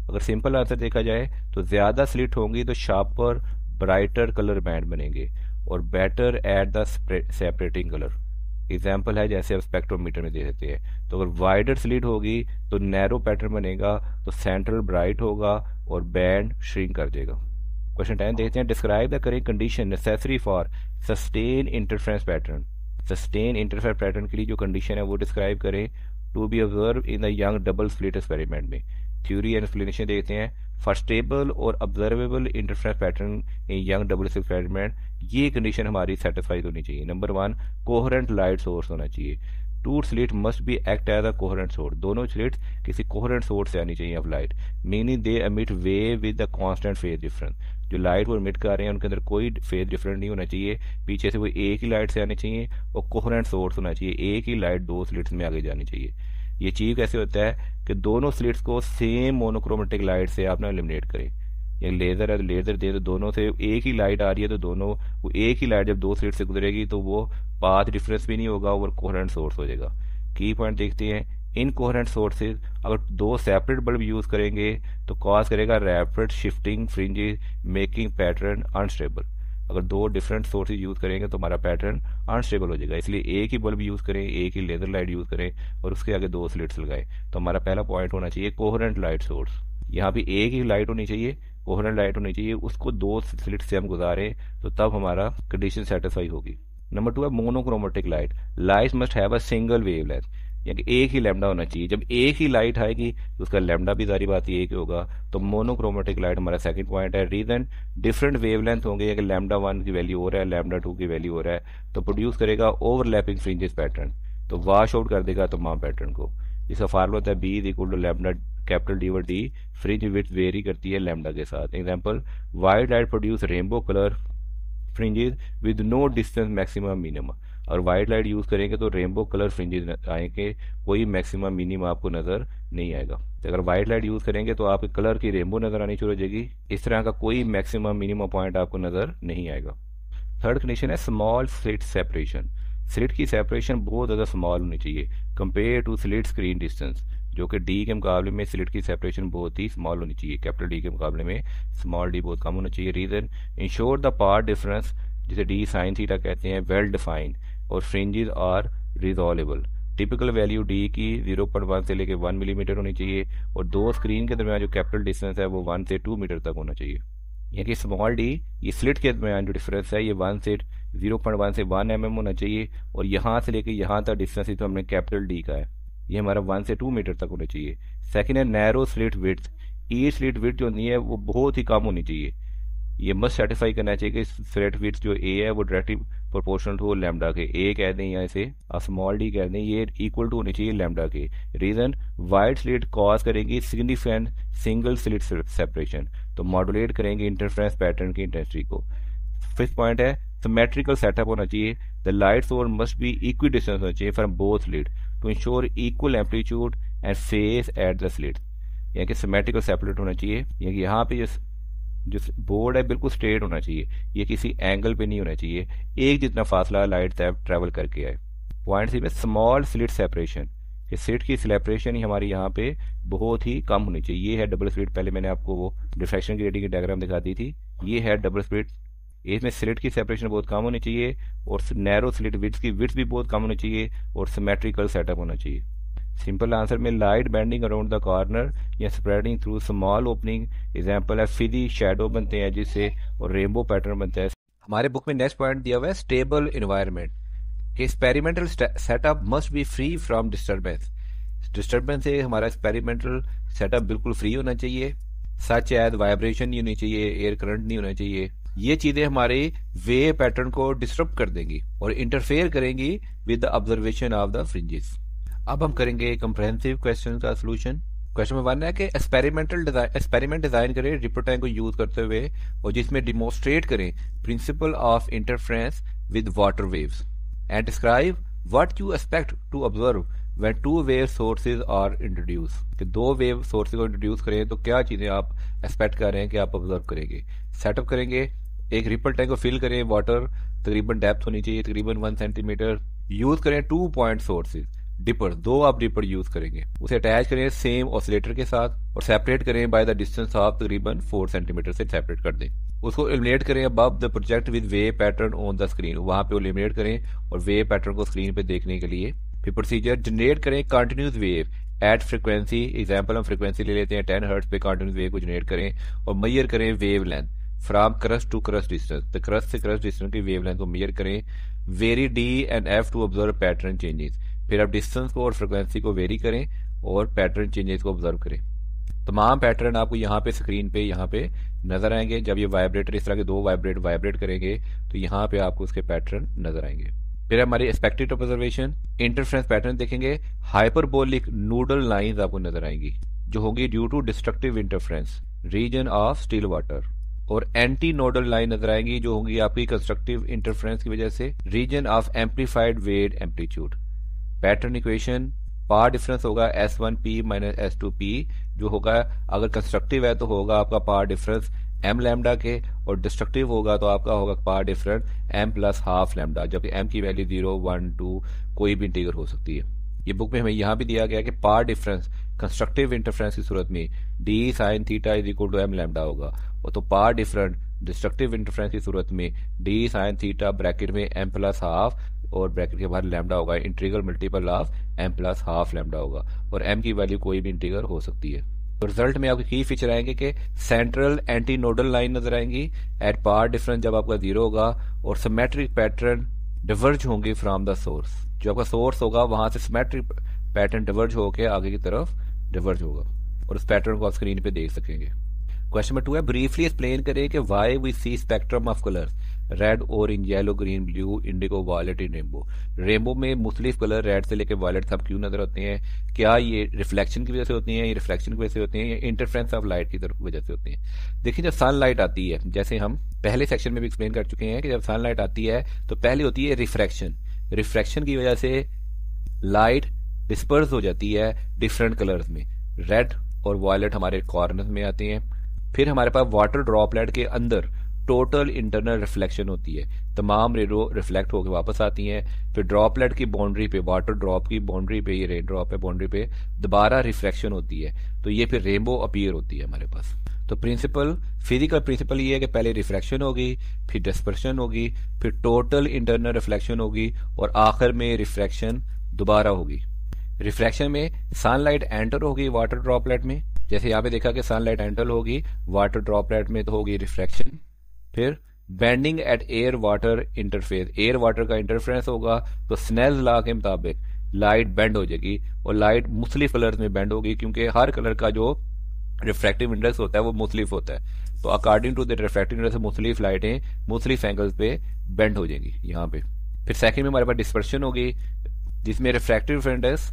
अगर सिंपल आंसर देखा जाए तो ज़्यादा स्लिट होंगी तो शार्पर ब्राइटर कलर बैंड बनेंगे, और better at the separating colour. Example है जैसे आप स्पेक्ट्रोमीटर में दे देते हैं, तो अगर वाइडर स्लिट होगी तो नैरो पैटर्न बनेगा, तो सेंट्रल ब्राइट होगा और बैंड श्रिंक कर देगा। क्वेश्चन 10 देखते हैं, describe the correct condition necessary for sustain interference pattern. Sustain interference pattern के लिए जो कंडीशन है वो डिस्क्राइब करें to be observe in the Young double slit experiment में। थ्योरी एंड एक्सप्लेनेशन देखते हैं। फॉर स्टेबल और observable interference pattern in Young double slit experiment, ये कंडीशन हमारी सेटिस्फाइड होनी चाहिए। नंबर 1, कोहेरेंट लाइट सोर्स होना चाहिए। Two slit must be act as a coherent source, दोनों स्लिट किसी कोहेरेंट सोर्स से आनी चाहिए of light, meaning they emit wave with the constant phase difference. जो लाइट वो एमिट कर रहे हैं उनके अंदर कोई फेज डिफरेंस नहीं होना चाहिए, पीछे से वो एक ही लाइट से आनी चाहिए, और कोहेरेंट सोर्स होना चाहिए, एक ही लाइट 2 स्लिट्स में आगे जानी चाहिए। ये अचीव कैसे होता है कि दोनों स्लिट्स को सेम मोनोक्रोमेटिक लाइट से आप ना एलिमिनेट करें। या लेज़र है तो लेज़र दे, तो दोनों से एक ही लाइट आ रही है, तो दोनों वो एक ही लाइट जब 2 स्लिट से गुजरेगी तो वो पाथ डिफरेंस भी नहीं होगा और कोहेरेंट सोर्स हो जाएगा। की पॉइंट देखते हैं, इन कोहेरेंट सोर्सेज अगर 2 सेपरेट बल्ब यूज़ करेंगे तो कॉज करेगा rapid shifting fringes making pattern unstable. अगर 2 डिफरेंट सोर्सेज यूज़ करेंगे तो हमारा पैटर्न अनस्टेबल हो जाएगा, इसलिए एक ही बल्ब यूज़ करें, एक ही लेज़र लाइट यूज़ करें और उसके आगे 2 स्लिट्स लगाएं। तो हमारा पहला पॉइंट होना चाहिए कोहेरेंट लाइट सोर्स। यहाँ भी एक ही लाइट होनी चाहिए, कोहेरेंट लाइट होनी चाहिए, उसको 2 स्लिट से हम गुजारें तो तब हमारा कंडीशन सेटिस्फाई होगी। नंबर 2 है monochromatic light. Light must have a single wavelength, यानी एक ही लैम्डा होना चाहिए। जब एक ही लाइट आएगी तो उसका लैम्डा भी जारी बात एक ही होगा, तो मोनोक्रोमेटिक लाइट हमारा सेकंड पॉइंट है। रीजन डिफरेंट वेवलेंथ होंगे, अगर लैम्डा 1 की वैल्यू हो रहा है, लैम्डा 2 की वैल्यू हो रहा है, तो प्रोड्यूस करेगा ओवरलैपिंग फ्रिंजेस पैटर्न, तो वॉश आउट कर देगा तमाम पैटर्न को। इसका फार्मूला होता है B is equal to lambda capital D over D, fringe width vary करती है लैम्डा के साथ। Example, white light produce rainbow colour fringes with no distance maximum minimum, और वाइट लाइट यूज़ करेंगे तो रेनबो कलर फ्रिंजेस आएंगे, कोई maximum minimum आपको नज़र नहीं आएगा। तो अगर वाइट लाइट यूज़ करेंगे तो आपके कलर की रेनबो नज़र आनी शुरू हो जाएगी, इस तरह का कोई मैक्सिमम मिनिमम पॉइंट आपको नज़र नहीं आएगा। थर्ड कंडीशन है स्मॉल स्लिट सेपरेशन। स्लिट की सेपरेशन बहुत ज़्यादा स्मॉल होनी चाहिए compare to slit screen distance, जो कि डी के मुकाबले में स्लिट की सेपरेशन बहुत ही स्मॉल होनी चाहिए, कैपिटल डी के मुकाबले में स्मॉल डी बहुत कम होना चाहिए। Reason, ensure the path difference जिसे डी साइन थीटा कहते हैं वेल डिफाइंड और fringes are resolvable. Typical value D की 0.1 से लेके 1 मिलीमीटर होनी चाहिए और दो स्क्रीन के दरमियान जो कैपिटल डिस्टेंस है वो 1 से 2 मीटर तक होना चाहिए। यानी कि स्मॉल डी, ये स्लिट के दरमियान जो डिफरेंस है ये 1 से 0.1 से 1 mm होना चाहिए और यहाँ से लेके यहाँ तक डिस्टेंस तो हमने कैपिटल डी का है, ये हमारा 1 से 2 मीटर तक होना चाहिए। सेकेंड है नैरो स्लिट विड्थ, ई स्लिट विड्थ जो होनी है वो बहुत ही कम होनी चाहिए। ये मस्ट सेटिस्फाई करना चाहिए कि स्लिट विड्थ जो ए है वो डायरेक्टली प्रोपोर्शनल हो लैम्डा के, ए कह दें या इसे स्मॉल डी कह दें, ये इक्वल टू होनी चाहिए लैम्डा के। रीजन, वाइड स्लिट कॉज करेंगी सिग्निफिकेंट सिंगल स्लिट सेपरेशन, तो मॉडुलेट करेंगे इंटरफ्रेंस पैटर्न की इंटेंसिटी को। फिफ्थ पॉइंट है सिमेट्रिकल सेटअप होना चाहिए, the light source must be equi distance होना चाहिए from both slit to ensure equal amplitude and face at the slit, यानी कि सिमेट्रिकल सेपरेट होना चाहिए। यानी कि यहाँ पे जो बोर्ड है बिल्कुल स्ट्रेट होना चाहिए, ये किसी एंगल पे नहीं होना चाहिए, एक जितना फासला लाइट ट्रैवल करके आए। पॉइंट सी में स्मॉल स्लिट सेपरेशन, कि स्लिट की सेपरेशन ही हमारी यहाँ पे बहुत ही कम होनी चाहिए। ये है डबल स्लिट, पहले मैंने आपको वो डिफ्रैक्शन की रेटिंग की डायग्राम दिखा दी थी, ये है डबल स्लिट। इसमें स्लिट की सेपरेशन बहुत कम होनी चाहिए और नैरो स्लिट विड्थ की विड्थ भी बहुत कम होनी चाहिए और सिमेट्रिकल सेटअप होना चाहिए। सिंपल आंसर में light bending around the corner या spreading through small opening, example है फिजी शैडो बनते हैं जिससे और रेनबो पैटर्न बनता है। हमारे बुक में नेक्स्ट पॉइंट दिया हुआ है स्टेबल एनवायरनमेंट, कि experimental setup must be free from disturbance, disturbance से हमारा एक्सपेरिमेंटल सेटअप बिल्कुल फ्री होना चाहिए। सच एज वाइब्रेशन नहीं होनी चाहिए, एयर करंट नहीं होना चाहिए, ये चीजें हमारे वेव पैटर्न को डिस्टर्ब कर देंगी और इंटरफेयर करेंगी with the observation of the fringes. अब हम करेंगे कंप्रेहेंसिव क्वेश्चन का सोल्यूशन। क्वेश्चन नंबर 1 है कि एक्सपेरिमेंट डिजाइन करें रिपोर्टाइन को यूज करते हुए और जिसमें डिमोन्स्ट्रेट करें principle of interference with water waves and describe what you expect to observe when two wave sources are introduce, कि दो वेव सोर्सेज को इंट्रोड्यूस करें तो क्या चीजें आप एक्सपेक्ट कर रहे हैं कि आप ऑब्जर्व करेंगे। सेटअप करेंगे, एक रिपल टैंक को फिल करें, वाटर तकरीबन डेप्थ होनी चाहिए तकरीबन 1 सेंटीमीटर, यूज करें 2 पॉइंट सोर्सेज, डिपर, दो आप डिपर यूज करेंगे, उसे अटैच करें सेम ऑसिलेटर के साथ और सेपरेट करें बाय द डिस्टेंस ऑफ तकरीबन 4 सेंटीमीटर से सेपरेट कर दें। उसको एलिमिनेट करें above the project with wave pattern on the screen, वहां पे एलिमिनेट करें और वेव पैटर्न को स्क्रीन पे देखने के लिए। फिर प्रोसीजर, जनरेट करें continuous wave eight frequency, example हम फ्रीक्वेंसी ले लेते हैं 10 हर्ट्ज पे कंटिन्यूस वेव को जनरेट करें और मेजर करें wavelength from crest to crest distance, तो क्रस्ट से क्रस्ट डिस्टेंस की वेव लेंथ को मेजर करें। Vary D and F to observe pattern changes, फिर आप डिस्टेंस को और फ्रीक्वेंसी को वेरी करें और पैटर्न चेंजेस को ऑब्जर्व करें। तमाम पैटर्न आपको यहाँ पे स्क्रीन पे यहाँ पे नजर आएंगे। जब ये वाइब्रेटर इस तरह के दो वाइब्रेट करेंगे तो यहाँ पे आपको उसके पैटर्न नजर आएंगे। फिर हमारी एक्सपेक्टेड ऑब्जर्वेशन, इंटरफेरेंस पैटर्न देखेंगे, हाइपरबोलिक नूडल लाइंस आपको नजर आएंगी जो होगी due to destructive interference region of still water, और एंटी नोडल लाइन नजर आएंगी जो होंगी आपकी कंस्ट्रक्टिव इंटरफेरेंस की वजह से region of amplified wave amplitude. Pattern equation, power difference होगा S1P माइनस S2P, जो होगा अगर कंस्ट्रक्टिव है तो होगा आपका पावर डिफरेंस m लैम्डा के और डिस्ट्रक्टिव होगा तो आपका होगा power difference m plus half lambda, जबकि m की वैल्यू 0, 1, 2 कोई भी इंटीगर हो सकती है। ये बुक में हमें यहाँ भी दिया गया कि पावर डिफरेंस कंस्ट्रक्टिव इंटरफेरेंस की सूरत में d sin theta is equal to m lambda होगा, और तो पावर डिफरेंस डिस्ट्रक्टिव इंटरफेरेंस की सूरत में d sin थीटा ब्रैकेट में m प्लस हाफ और ब्रैकेट के बाहर लैम्डा होगा, integral multiple of m plus half lambda होगा, और m की वैल्यू कोई भी इंटीगर हो सकती है। तो रिजल्ट में आपके की फीचर आएंगे कि सेंट्रल एंटी नोडल लाइन नजर आएंगी एट पावर डिफरेंस जब आपका 0 होगा, और सिमेट्रिक पैटर्न डिवर्ज होंगे फ्रॉम द सोर्स, जो आपका सोर्स होगा वहां से सिमेट्रिक पैटर्न डिवर्ज होकर आगे की तरफ डिवर्ज होगा, और उस पैटर्न को आप स्क्रीन पे देख सकेंगे। क्वेश्चन नंबर 2 है, ब्रीफली एक्सप्लेन करें कि why we see spectrum of colours red, orange, yellow, green, blue, indigo, violet in rainbow. Rainbow में मुख्तलिफ कलर रेड से लेकर वायलेट तक क्यों नजर आते हैं? क्या ये रिफ्लेक्शन की वजह से होती हैं, ये रिफ्लेक्शन की वजह से होते हैं, या इंटरफ्रेंस ऑफ लाइट की वजह से होते हैं? देखिए, जब सनलाइट आती है, जैसे हम पहले सेक्शन में भी एक्सप्लेन कर चुके हैं कि जब सनलाइट आती है तो पहले होती है रिफ्रैक्शन, रिफ्रैक्शन की वजह से लाइट डिस्पर्स हो जाती है डिफरेंट कलर्स में, रेड और वायलेट हमारे कॉर्नर में आते हैं। फिर हमारे पास वाटर ड्रॉपलेट के अंदर टोटल इंटरनल रिफ्लेक्शन होती है, तमाम रेनो रिफ्लेक्ट होकर वापस आती हैं। फिर ड्रॉपलेट की बाउंड्री पे, वाटर ड्रॉप की बाउंड्री पे, ये रेन ड्रॉप है बाउंड्री पे दोबारा रिफ्लेक्शन होती है, तो ये फिर रेनबो अपीयर होती है हमारे पास। तो प्रिंसिपल, फिजिकल प्रिंसिपल ये है कि पहले रिफ्रैक्शन होगी, फिर डिस्पर्शन होगी, फिर टोटल इंटरनल रिफ्लेक्शन होगी, और आखिर में रिफ्रैक्शन दोबारा होगी। रिफ्रैक्शन में सनलाइट एंटर होगी वाटर ड्रॉपलेट में, जैसे यहाँ पे देखा कि सनलाइट एंटर होगी वाटर ड्रॉपलेट में तो होगी रिफ्रैक्शन। फिर bending at air water interface, air water का इंटरफेरेंस होगा तो स्नेल्स लॉ के मुताबिक लाइट बेंड हो जाएगी और लाइट मुख्तलिफ कलर्स में बेंड होगी, क्योंकि हर कलर का जो रिफ्रैक्टिव इंडेक्स होता है वो मुख्तलिफ होता है। तो according to the refractive index मुख्तलिफ लाइटें मुख्तलिफ एंगल्स पे बेंड हो जाएंगी यहाँ पे। फिर सेकंड में हमारे पास डिस्पर्शन होगी, जिसमें रिफ्रैक्टिव इंडेक्स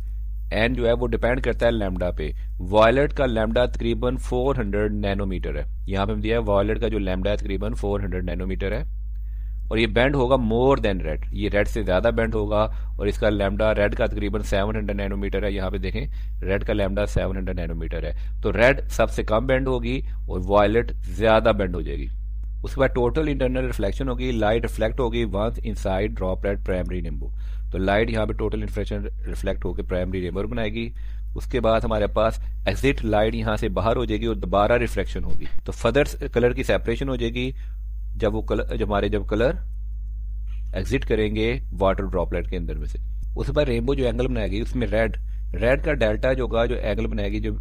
एन जो है वो डिपेंड करता है लैम्डा पे। वायलेट का लैम्डा तकरीबन 400 नैनोमीटर है, यहाँ पे दिया है वायलेट का जो लैम्डा है तकरीबन 400 नैनोमीटर है, और ये बैंड होगा मोर देन रेड, ये रेड से ज्यादा बैंड होगा, और इसका लैम्डा रेड का तकरीबन 700 नैनोमीटर है। यहाँ पे देखें रेड का लैम्डा 700 नैनोमीटर है, तो रेड सबसे कम बैंड होगी और वायलेट ज्यादा बैंड हो जाएगी। उसके बाद टोटल इंटरनल रिफ्लेक्शन होगी, लाइट रिफ्लेक्ट होगी once inside droplet primary rainbow, तो लाइट यहाँ पे टोटल रिफ्लेक्शन रिफ्लेक्ट होकर प्राइमरी रेनबो बनाएगी। उसके बाद हमारे पास एग्जिट लाइट यहाँ से बाहर हो जाएगी और दोबारा रिफ्लेक्शन होगी, तो फर्दर कलर की सेपरेशन हो जाएगी जब वो कलर जब कलर एग्जिट करेंगे वाटर ड्रॉपलेट के अंदर में से। उसके बाद रेनबो जो एंगल बनाएगी उसमें रेड का डेल्टा जो होगा, जो एंगल बनाएगी जो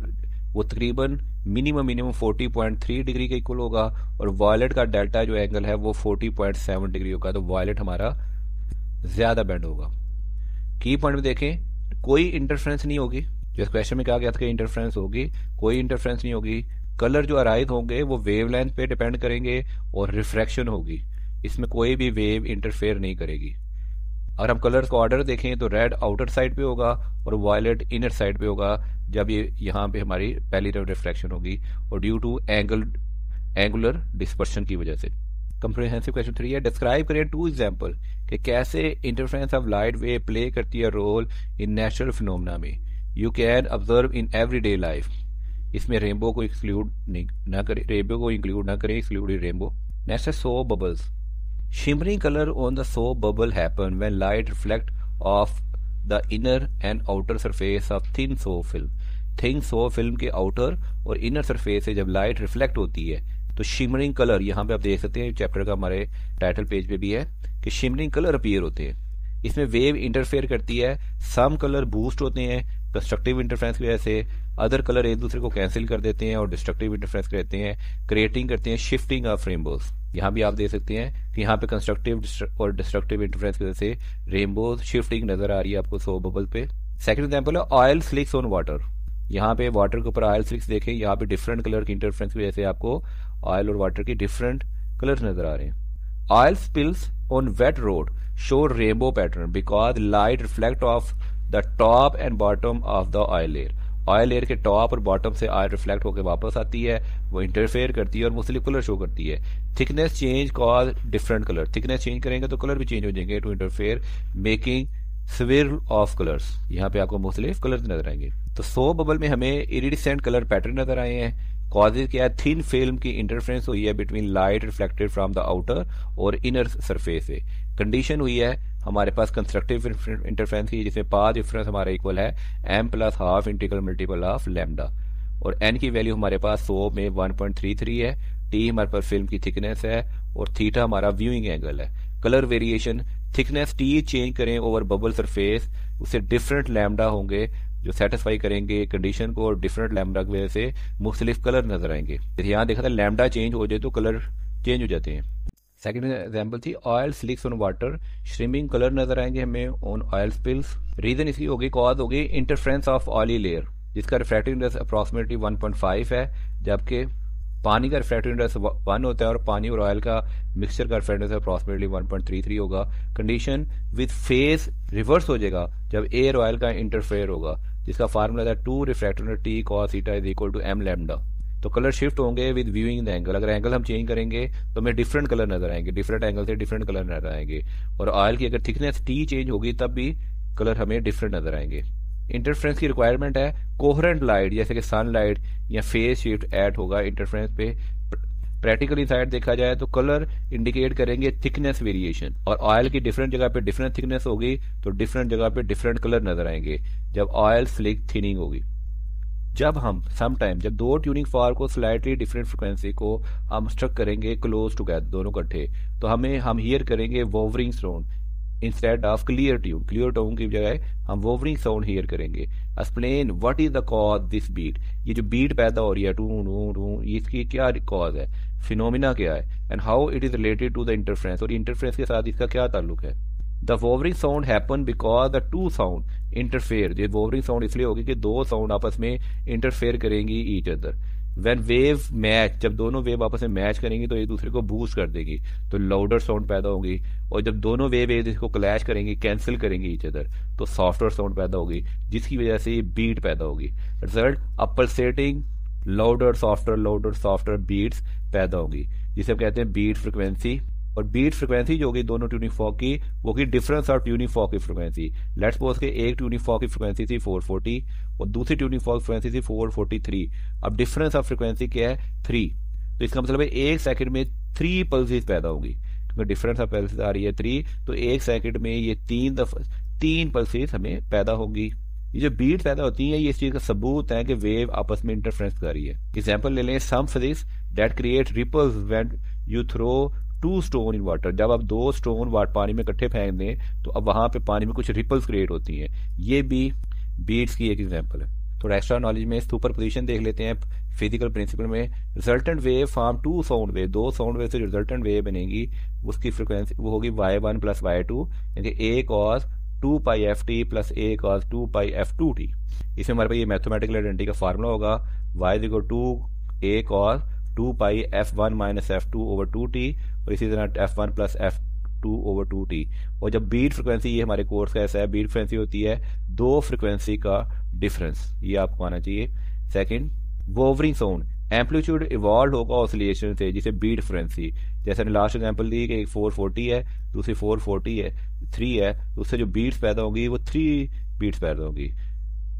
वो तकरीबन मिनिमम 40.3 डिग्री के इक्वल होगा, और वायलेट का डेल्टा जो एंगल है वो 40.7 डिग्री होगा, तो वायलेट हमारा ज्यादा बैंड होगा। की पॉइंट में देखें कोई इंटरफ्रेंस नहीं होगी, जिस क्वेश्चन में कहा गया था कि इंटरफ्रेंस होगी, कोई इंटरफ्रेंस नहीं होगी। कलर जो अराइज होंगे वो वेवलेंथ पे डिपेंड करेंगे और रिफ्रैक्शन होगी, इसमें कोई भी वेव इंटरफेयर नहीं करेगी। अगर हम कलर्स को ऑर्डर देखें तो रेड आउटर साइड पे होगा और वायलेट इनर साइड पे होगा जब ये यहाँ पे हमारी पहली तरफ रिफ्रैक्शन होगी, और ड्यू टू एंगुलर डिस्पर्शन की वजह से। कंप्रिहेंसिव क्वेश्चन 3 है, डिस्क्राइब करें 2 एग्जांपल कि कैसे interference of light wave play करती है रोल इन नेचुरल फिनोमेना में you can observe in everyday life. इसमें रेनबो को एक्सक्लूड ना करें, रेनबो को इंक्लूड ना करें, एक्सक्लूड रेनबो। नेक्स्ट है soap bubbles, shimmering color on the soap bubble happen when light reflect off the inner and outer surface of thin soap film। Thin soap film के outer और inner surface से जब light reflect होती है तो shimmering colour, यहाँ पे आप देख सकते हैं चैप्टर का हमारे टाइटल पेज पे भी है कि शिमरिंग कलर अपीयर होते हैं। इसमें वेव इंटरफेयर करती है, सम कलर बूस्ट होते हैं कंस्ट्रक्टिव इंटरफेरेंस की वजह से, अदर कलर एक दूसरे को कैंसिल कर देते हैं और डिस्ट्रक्टिव इंटरफेरेंस करते हैं, क्रिएटिंग करते हैं शिफ्टिंग ऑफ रेनबोज। यहाँ भी आप देख सकते हैं कि यहाँ पे कंस्ट्रक्टिव और डिस्ट्रक्टिव इंटरफेरेंस की वजह से रेनबोज शिफ्टिंग नजर आ रही है आपको सोप बबल पे। सेकंड एग्जांपल है ऑयल स्लिक्स ऑन वाटर, यहाँ पे वाटर के ऊपर ऑयल स्लिक्स देखें, यहाँ पे डिफरेंट कलर की इंटरफेरेंस की वजह से आपको ऑयल और वाटर की डिफरेंट कलर्स नजर आ रहे हैं। Oil spills on wet road show rainbow pattern because light reflect off the top and bottom of the oil layer. Oil layer के टॉप और बॉटम से ऑयल रिफ्लेक्ट होकर वापस आती है, वो इंटरफेयर करती है और मुख्तलिफ कलर शो करती है। Thickness change cause different colour, thickness change करेंगे तो कलर भी चेंज हो जाएंगे to interfere making swirl of colours. यहाँ पे आपको मुख्तलिफ कलर नजर आएंगे। तो सोप बबल में हमें इरिडिसेंट कलर पैटर्न नजर आए हैं। कॉजेज क्या है, थिन फिल्म की इंटरफेरेंस हुई है between light reflected from the outer और इनर सरफेस से। कंडीशन हुई है हमारे पास कंस्ट्रक्टिव इंटरफेरेंस की, जिसमें पाथ डिफरेंस हमारा इक्वल है m plus half integral multiple of lambda, और n की वैल्यू हमारे पास सोप में 1.33 है, t हमारे पास फिल्म की थिकनेस है और थीटा हमारा व्यूइंग एंगल है। Colour variation, thickness t change करें ओवर बबल सरफेस, उससे डिफरेंट लैम्डा होंगे जो सेटिस्फाई करेंगे कंडीशन को, और डिफरेंट लैम्डा की वजह से मुख्तलिफ कलर नजर आएंगे। यहाँ देखा था लैम्डा चेंज हो जाए तो कलर चेंज हो जाते हैं। Second example the oil slicks on water, shimmering colour नजर आएंगे हमें ऑन ऑयल स्पिल्स। रीजन इसकी होगी, कॉज होगी इंटरफ्रेंस ऑफ ऑयली लेयर, जिसका रिफ्रैक्टिव इंडेक्स अप्रॉक्सीमेटली 1.5 है, जबकि पानी का रिफ्रैक्टिव इंडेक्स 1 होता है और पानी और ऑयल का मिक्सचर का रिफ्रैक्टिव इंडेक्स अप्रॉक्सीमेटली 1.33 होगा। कंडीशन विद फेज रिवर्स हो जाएगा जब एयर ऑयल का इंटरफेयर होगा, जिसका फार्मूला था 2 refractive index T cos theta is equal to m lambda. तो कलर शिफ्ट होंगे विद व्यूइंग द एंगल, अगर एंगल हम चेंज करेंगे तो हमें डिफरेंट कलर नजर आएंगे, डिफरेंट एंगल से डिफरेंट कलर नजर आएंगे, और ऑयल की अगर थिकनेस टी चेंज होगी तब भी कलर हमें डिफरेंट नजर आएंगे। इंटरफ्रेंस की रिक्वायरमेंट है कोहेरेंट लाइट, जैसे कि सनलाइट या फेज शिफ्ट ऐड होगा इंटरफ्रेंस पे। प्रैक्टिकली साइड देखा जाए तो कलर इंडिकेट करेंगे थिकनेस वेरिएशन, और ऑयल की डिफरेंट जगह पे डिफरेंट थिकनेस होगी तो डिफरेंट जगह पे डिफरेंट कलर नजर आएंगे जब ऑयल स्लिक थिनिंग होगी। जब हम समटाइम जब 2 ट्यूनिंग फॉर्क को स्लाइटली डिफरेंट फ्रिक्वेंसी को हम स्ट्रक करेंगे क्लोज टुगेदर दोनों इकट्ठे, तो हम हियर करेंगे wavering sound. Instead of clear tune की बजाय हम वोवरिंग साउंड हेयर करेंगे। Explain what is the cause this beat, ये जो बीट पैदा हो रही है टू टू टू, इसकी क्या कॉज है, फिनोमिना क्या है, and how it is related to the interference, और इंटरफ्रेंस के साथ इसका क्या ताल्लुक है। The wavering sound happen because the two sound interfere, ये वोवरिंग साउंड इसलिए होगी कि दो साउंड आपस में इंटरफेयर करेंगी each other. When wave match, जब दोनों वेव आपस में मैच करेंगी तो एक दूसरे को बूस्ट कर देगी, तो लाउडर साउंड पैदा होगी, और जब दोनों वेव एक दूसरे को क्लैश करेंगी, कैंसिल करेंगी ईच अदर, तो सॉफ्टवेयर साउंड पैदा होगी, जिसकी वजह से ये बीट पैदा होगी। Result a pulsating louder softer beats पैदा होगी, जिसे हम कहते हैं बीट फ्रिक्वेंसी। और बीट फ्रिक्वेंसी जो होगी दोनों ट्यूनिंग फॉर्क की, वो की डिफरेंस ऑफ ट्यूनिंग फॉर्क की फ्रिक्वेंसी। लेट्स सपोज के एक ट्यूनिंग फॉर्क की फ्रिक्वेंसी थी 440 और दूसरी ट्यूनिंग फॉर्क फ्रिक्वेंसी थी 443। अब डिफरेंस ऑफ फ्रिक्वेंसी क्या है 3, तो इसका मतलब है एक सेकंड में 3 पल्सेस पैदा होंगी, क्योंकि डिफरेंस ऑफ पल्सेस आ रही है 3, तो एक सेकंड में ये 3 पल्सेस हमें पैदा होंगी। ये जो बीट पैदा होती है ये इस चीज का सबूत है कि वेव आपस में इंटरफ्रेंस कर रही है। एग्जाम्पल ले लें, some physics that create ripples when you throw 2 stone in water, जब आप 2 स्टोन पानी में इकट्ठे फेंक दें तो अब वहां पे पानी में कुछ रिपल्स क्रिएट होती हैं, ये भी बीट्स की एक एग्जाम्पल है। थोड़ा एक्स्ट्रा नॉलेज में सुपर पोजिशन देख लेते हैं फिजिकल प्रिंसिपल में। Resultant wave form 2 sound wave, 2 sound wave से रिजल्टेंट वेव बनेगी, उसकी फ्रिक्वेंसी वो होगी y1 प्लस y2, यानी a cos 2 pi ft plus a cos 2 pi f2t। इसमें हमारे पास ये मैथमेटिकल आइडेंटिटी का फार्मूला होगा y equal to a cos 2 pi f1 minus f2 over 2t, और इसी तरह f1 plus f2 over 2t। और जब बीट फ्रिक्वेंसी, ये हमारे कोर्स का ऐसा है, बीट फ्रिक्वेंसी होती है 2 फ्रिक्वेंसी का डिफरेंस, ये आपको आना चाहिए। सेकंड, वोवरिंग साउंड एम्पलीट्यूड इवॉल्व होगा ऑसिलेशन से, जिसे बीट फ्रिक्वेंसी, जैसे हमने लास्ट एग्जांपल दी कि एक 440 है, दूसरी 440 है, 3 है, तो उससे जो बीट्स पैदा होगी वो 3 बीट्स पैदा होगी।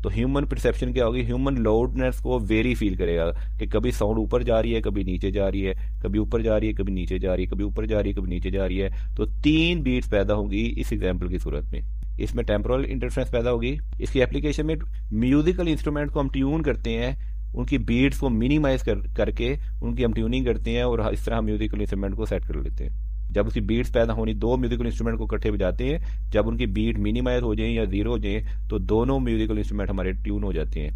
तो ह्यूमन परसेप्शन क्या होगी, ह्यूमन लाउडनेस को वेरी फील करेगा कि कभी साउंड ऊपर जा रही है, कभी नीचे जा रही है, कभी ऊपर जा रही है, कभी नीचे जा रही है, कभी ऊपर जा रही है, कभी नीचे जा रही है, तो 3 बीट्स पैदा होंगी इस एग्जाम्पल की सूरत में। इसमें टेम्पोरल इंटरफेरेंस पैदा होगी। इसकी एप्लीकेशन में म्यूजिकल इंस्ट्रूमेंट को हम ट्यून करते हैं, उनकी बीट्स को मिनिमाइज करके उनकी हम ट्यूनिंग करते हैं, और इस तरह हम म्यूजिकल इंस्ट्रूमेंट को सेट कर लेते हैं। जब उसकी बीट्स पैदा होनी, 2 म्यूजिकल इंस्ट्रूमेंट को इकट्ठे बजाते हैं, जब उनकी बीट मिनिमाइज हो जाए या 0 हो जाए तो दोनों म्यूजिकल इंस्ट्रूमेंट हमारे ट्यून हो जाते हैं।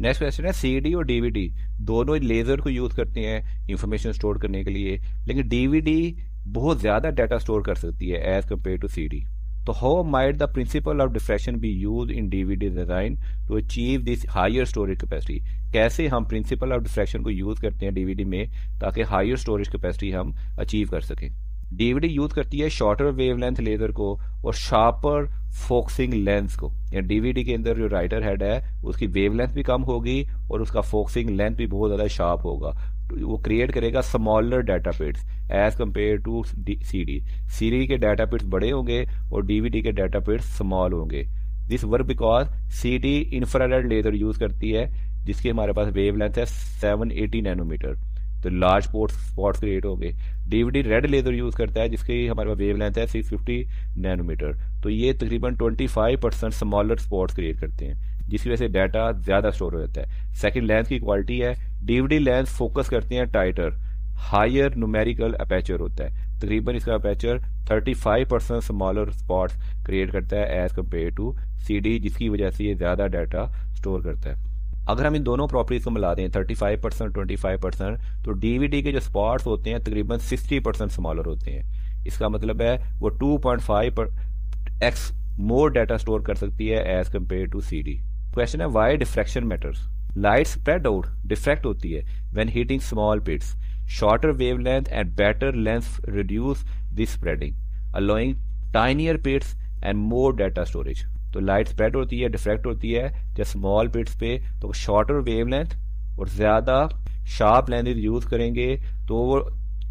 नेक्स्ट क्वेश्चन है, सीडी और डीवीडी दोनों लेजर को यूज करते हैं इंफॉर्मेशन स्टोर करने के लिए, लेकिन डीवीडी बहुत ज्यादा डाटा स्टोर कर सकती है एज कम्पेयर टू सीडी। तो how might the principle of diffraction be use in DVD design to achieve this higher storage capacity, कैसे हम प्रिंसिपल ऑफ डिफ्रैक्शन को यूज करते हैं डीवीडी में ताकि हायर स्टोरेज कैपेसिटी हम अचीव कर सकें। डीवीडी यूज करती है शॉर्टर वेवलेंथ लेजर को और शार्पर फोकसिंग लेंस को, या डीवीडी के अंदर जो राइटर हेड है उसकी वेवलेंथ भी कम होगी और उसका फोकसिंग लेंथ भी बहुत ज्यादा शार्प होगा, तो वो क्रिएट करेगा smaller data bits as compare to CD. CD के डाटा बिट्स बड़े होंगे और डीवीडी के डाटा बिट्स स्मॉल होंगे। This work because CD infrared laser use करती है जिसकी हमारे पास वेवलेंथ है 780 नैनोमीटर, तो लार्ज स्पॉट्स क्रिएट होंगे। डीवीडी रेड लेजर यूज करता है जिसकी हमारे पास वेवलेंथ है 650 नैनोमीटर, तो ये तकरीबन 25% स्मॉलर स्पॉट्स क्रिएट करते हैं, जिसकी वजह से डाटा ज्यादा स्टोर हो जाता है। सेकंड, लेंस की क्वालिटी है, डीवीडी लेंस फोकस करते हैं टाइटर, हायर न्यूमेरिकल अपेचर होता है, तकरीबन इसका अपेचर 35% स्मॉलर स्पॉट्स क्रिएट करता है एज कम्पेयर टू सीडी, जिसकी वजह से ये ज्यादा डाटा स्टोर करता है। अगर हम इन दोनों प्रॉपर्टीज को मिला दें 35% 25%, तो डीवीडी के जो स्पॉट्स होते हैं तकरीबन 60% स्मॉलर होते हैं। इसका मतलब है वो 2.5x मोर डाटा स्टोर कर सकती है as compare to CD. Question है, why diffraction matters. Light spread out, diffract होती है when hitting small bits, shorter wavelength and better length reduce this spreading, allowing tinier bits and more data storage. तो light spread होती है, diffract होती है जब small bits पे, तो शॉर्टर वेवलेंथ और ज्यादा शार्प लेंथ यूज करेंगे तो वो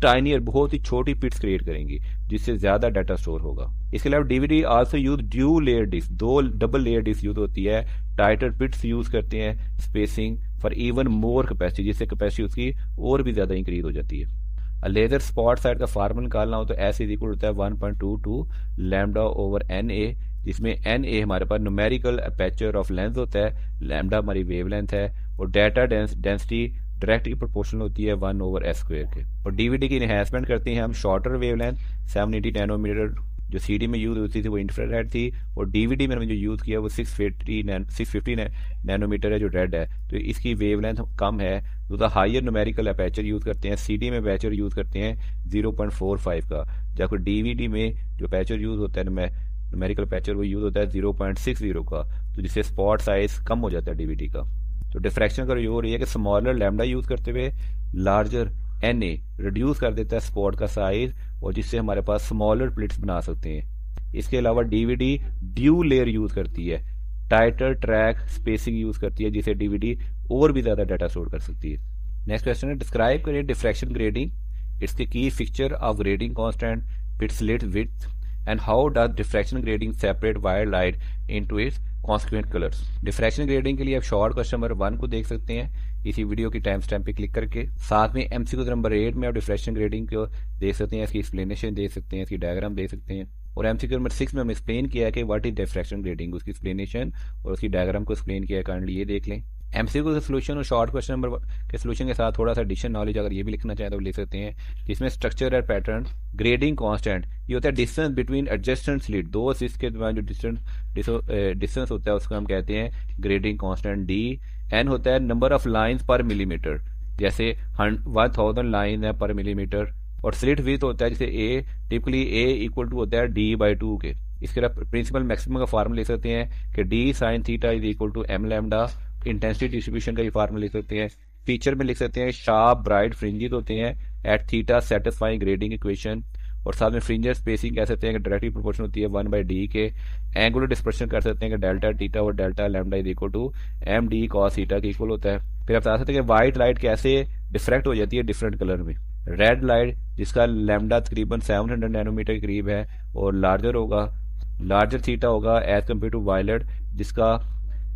टाइनियर बहुत ही छोटी बिट्स क्रिएट करेंगी जिससे ज्यादा डाटा स्टोर होगा। इसके अलावा DVD also use dual layer disc, 2 double layer disc use होती है, टाइटर बिट्स यूज करते हैं spacing for even more capacity, जिससे कैपेसिटी उसकी और भी ज्यादा इंक्रीज हो जाती है। लेजर स्पॉट साइड का फार्मूला निकालना हो तो एस इज इक्वल होता है 1.22 लैम्डा ओवर NA, जिसमें NA हमारे पास न्यूमेरिकल अपेचर ऑफ लेंस होता है, लैम्डा हमारी वेवलेंथ है, और डाटा डेंसिटी डायरेक्ट की प्रोपोर्शनल होती है 1/s² के। और डीवीडी की इनहेंसमेंट करते हैं हम शॉर्टर वेवलेंथ 780 नैनोमीटर जो CD में यूज़ होती थी वो इंफ्रारेड थी, और DVD में जो यूज़ किया वो 650 नैनोमीटर है जो रेड है। तो इसकी वेवलेंथ कम है, तो the higher numerical aperture use करते हैं। CD में अपर्चर यूज़ करते हैं 0.45 का, जबकि DVD में जो अपर्चर यूज़ होता है न्यूमेरिकल अपर्चर वो यूज़ होता है 0.60 का, तो जिससे स्पॉट साइज कम हो जाता है DVD का। तो डिफ्रैक्शन का ये हो रही है कि स्मॉलर लैम्डा यूज़ करते हुए लार्जर Na रिड्यूस कर देता है स्पॉट का साइज, और जिससे हमारे पास स्मॉलर प्लेट्स बना सकते हैं। इसके अलावा DVD ड्यू लेयर यूज़ करती है, टाइटर ट्रैक स्पेसिंग यूज़ करती है, जिससे DVD और भी ज़्यादा डाटा स्टोर कर सकती है। नेक्स्ट क्वेश्चन है, डिस्क्राइब करिए diffraction grading, it's the key feature of grading constant, bit slit width, and how does diffraction grading separate wire light into it's consequent colours. Diffraction grating के लिए आप short question number 1 को देख सकते हैं इसी वीडियो की टाइम स्टैम्प पे क्लिक करके। साथ में MCQ नंबर 8 में आप डिफ्रैक्शन ग्रेडिंग को देख सकते हैं, इसकी एक्सप्लेनेशन देख सकते हैं, इसकी डायग्राम देख सकते हैं। और MCQ नंबर 6 में हम एक्सप्लेन किया है कि व्हाट इज डिफ्रैक्शन ग्रेडिंग, उसकी एक्सप्लेनेशन और उसकी डायग्राम को एक्सप्लेन किया है, काइंडली ये देख लें। MCQ के सोल्यूशन और शॉर्ट क्वेश्चन नंबर के सोल्यूशन के साथ थोड़ा सा एडिशन नॉलेज अगर ये भी लिखना चाहें तो लिख सकते हैं, जिसमें स्ट्रक्चर और पैटर्न, ग्रेडिंग कांस्टेंट, ये होता है डिस्टेंस बिटवीन एडजेसेंट स्लिट, दो स्लिट्स के दरमियान जो डिस्टेंस होता है उसको हम कहते हैं ग्रेडिंग कांस्टेंट D। N होता है नंबर ऑफ लाइंस पर मिलीमीटर, जैसे 1000 लाइन है पर मिलीमीटर। और स्लिट विड्थ होता है जैसे A, typically A equal to होता है D/2 के। इसके अलावा प्रिंसिपल मैक्सिमम का फार्मूला लिख सकते हैं कि D sin theta is equal to M lambda. Intensity distribution का ये फार्मूला लिख सकते हैं। फीचर में लिख सकते हैं शार्प ब्राइट फ्रिंजेस होते हैं at theta satisfying grating equation. और साथ में फ्रिंजर स्पेसिंग कह सकते हैं कि डायरेक्टली प्रोपोर्शन होती है 1/D के। एंगुलर डिस्पर्शन कर सकते हैं कि डेल्टा थीटा और delta lambda is equal to MD cos theta के इक्वल होता है। फिर आप बता सकते हैं कि व्हाइट लाइट कैसे डिफ्रैक्ट हो जाती है डिफरेंट कलर में। रेड लाइट जिसका लैम्डा तकरीबन 700 नैनोमीटर के करीब है और लार्जर थीटा होगा एज कम्पेयर टू वायलेट जिसका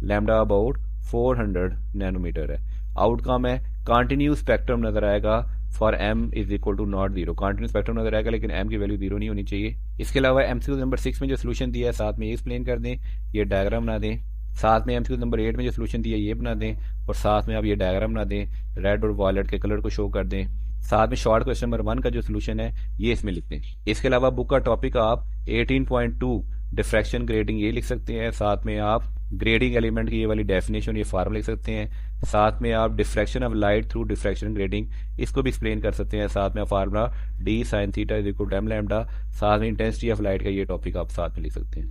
लैम्डा अबाउट 400 नैनोमीटर है। आउटकम है कॉन्टिन्यू स्पेक्ट्रम नजर आएगा for M is equal to not zero, continue spectrum नजर आएगा लेकिन M की वैल्यू जीरो नहीं होनी चाहिए। इसके अलावा MCQ नंबर 6 में जो सोल्यूशन दिया है साथ में ये एक्सप्लेन कर दें, ये डायग्राम बना दें। साथ में MCQ नंबर 8 में जो सोल्यूशन दिया है ये बना दें, और साथ में आप ये डायग्राम बना दें, रेड और वॉयलेट के कलर को शो कर दें। साथ में शॉर्ट क्वेश्चन नंबर 1 का जो सोल्यूशन है ये इसमें लिख दें। इसके अलावा बुक का टॉपिक आप 18.2 डिफ्रैक्शन ग्रेडिंग ये लिख सकते हैं। साथ में आप ग्रेडिंग एलिमेंट की ये वाली डेफिनेशन ये फार्मूला लिख सकते हैं। साथ में आप diffraction of light through diffraction grating इसको भी एक्सप्लेन कर सकते हैं। साथ में formula D sin theta is equal to M lambda. साथ में इंटेंसिटी ऑफ लाइट का ये टॉपिक आप साथ में लिख सकते हैं।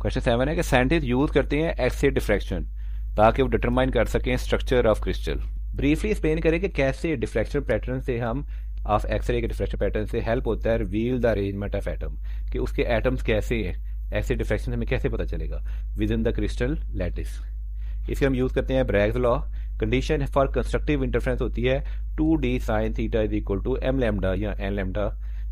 क्वेश्चन 7 है कि साइंटिस्ट यूज करते हैं एक्स-रे डिफ्रैक्शन ताकि वो डिटरमाइन कर सकें structure of crystal. Briefly explain करें कि कैसे डिफ्रैक्शन पैटर्न से हम ऑफ एक्सरे के डिफ्रैक्शन पैटर्न से हेल्प होता है reveal the arrangement of atom, कि उसके एटम्स कैसे हैं, ऐसे डिफ्रैक्शन हमें कैसे पता चलेगा within the crystal lattice. इसके हम यूज करते हैं Bragg's law. Condition for constructive interference होती है 2D sin theta is equal to M lambda या N लैम्डा,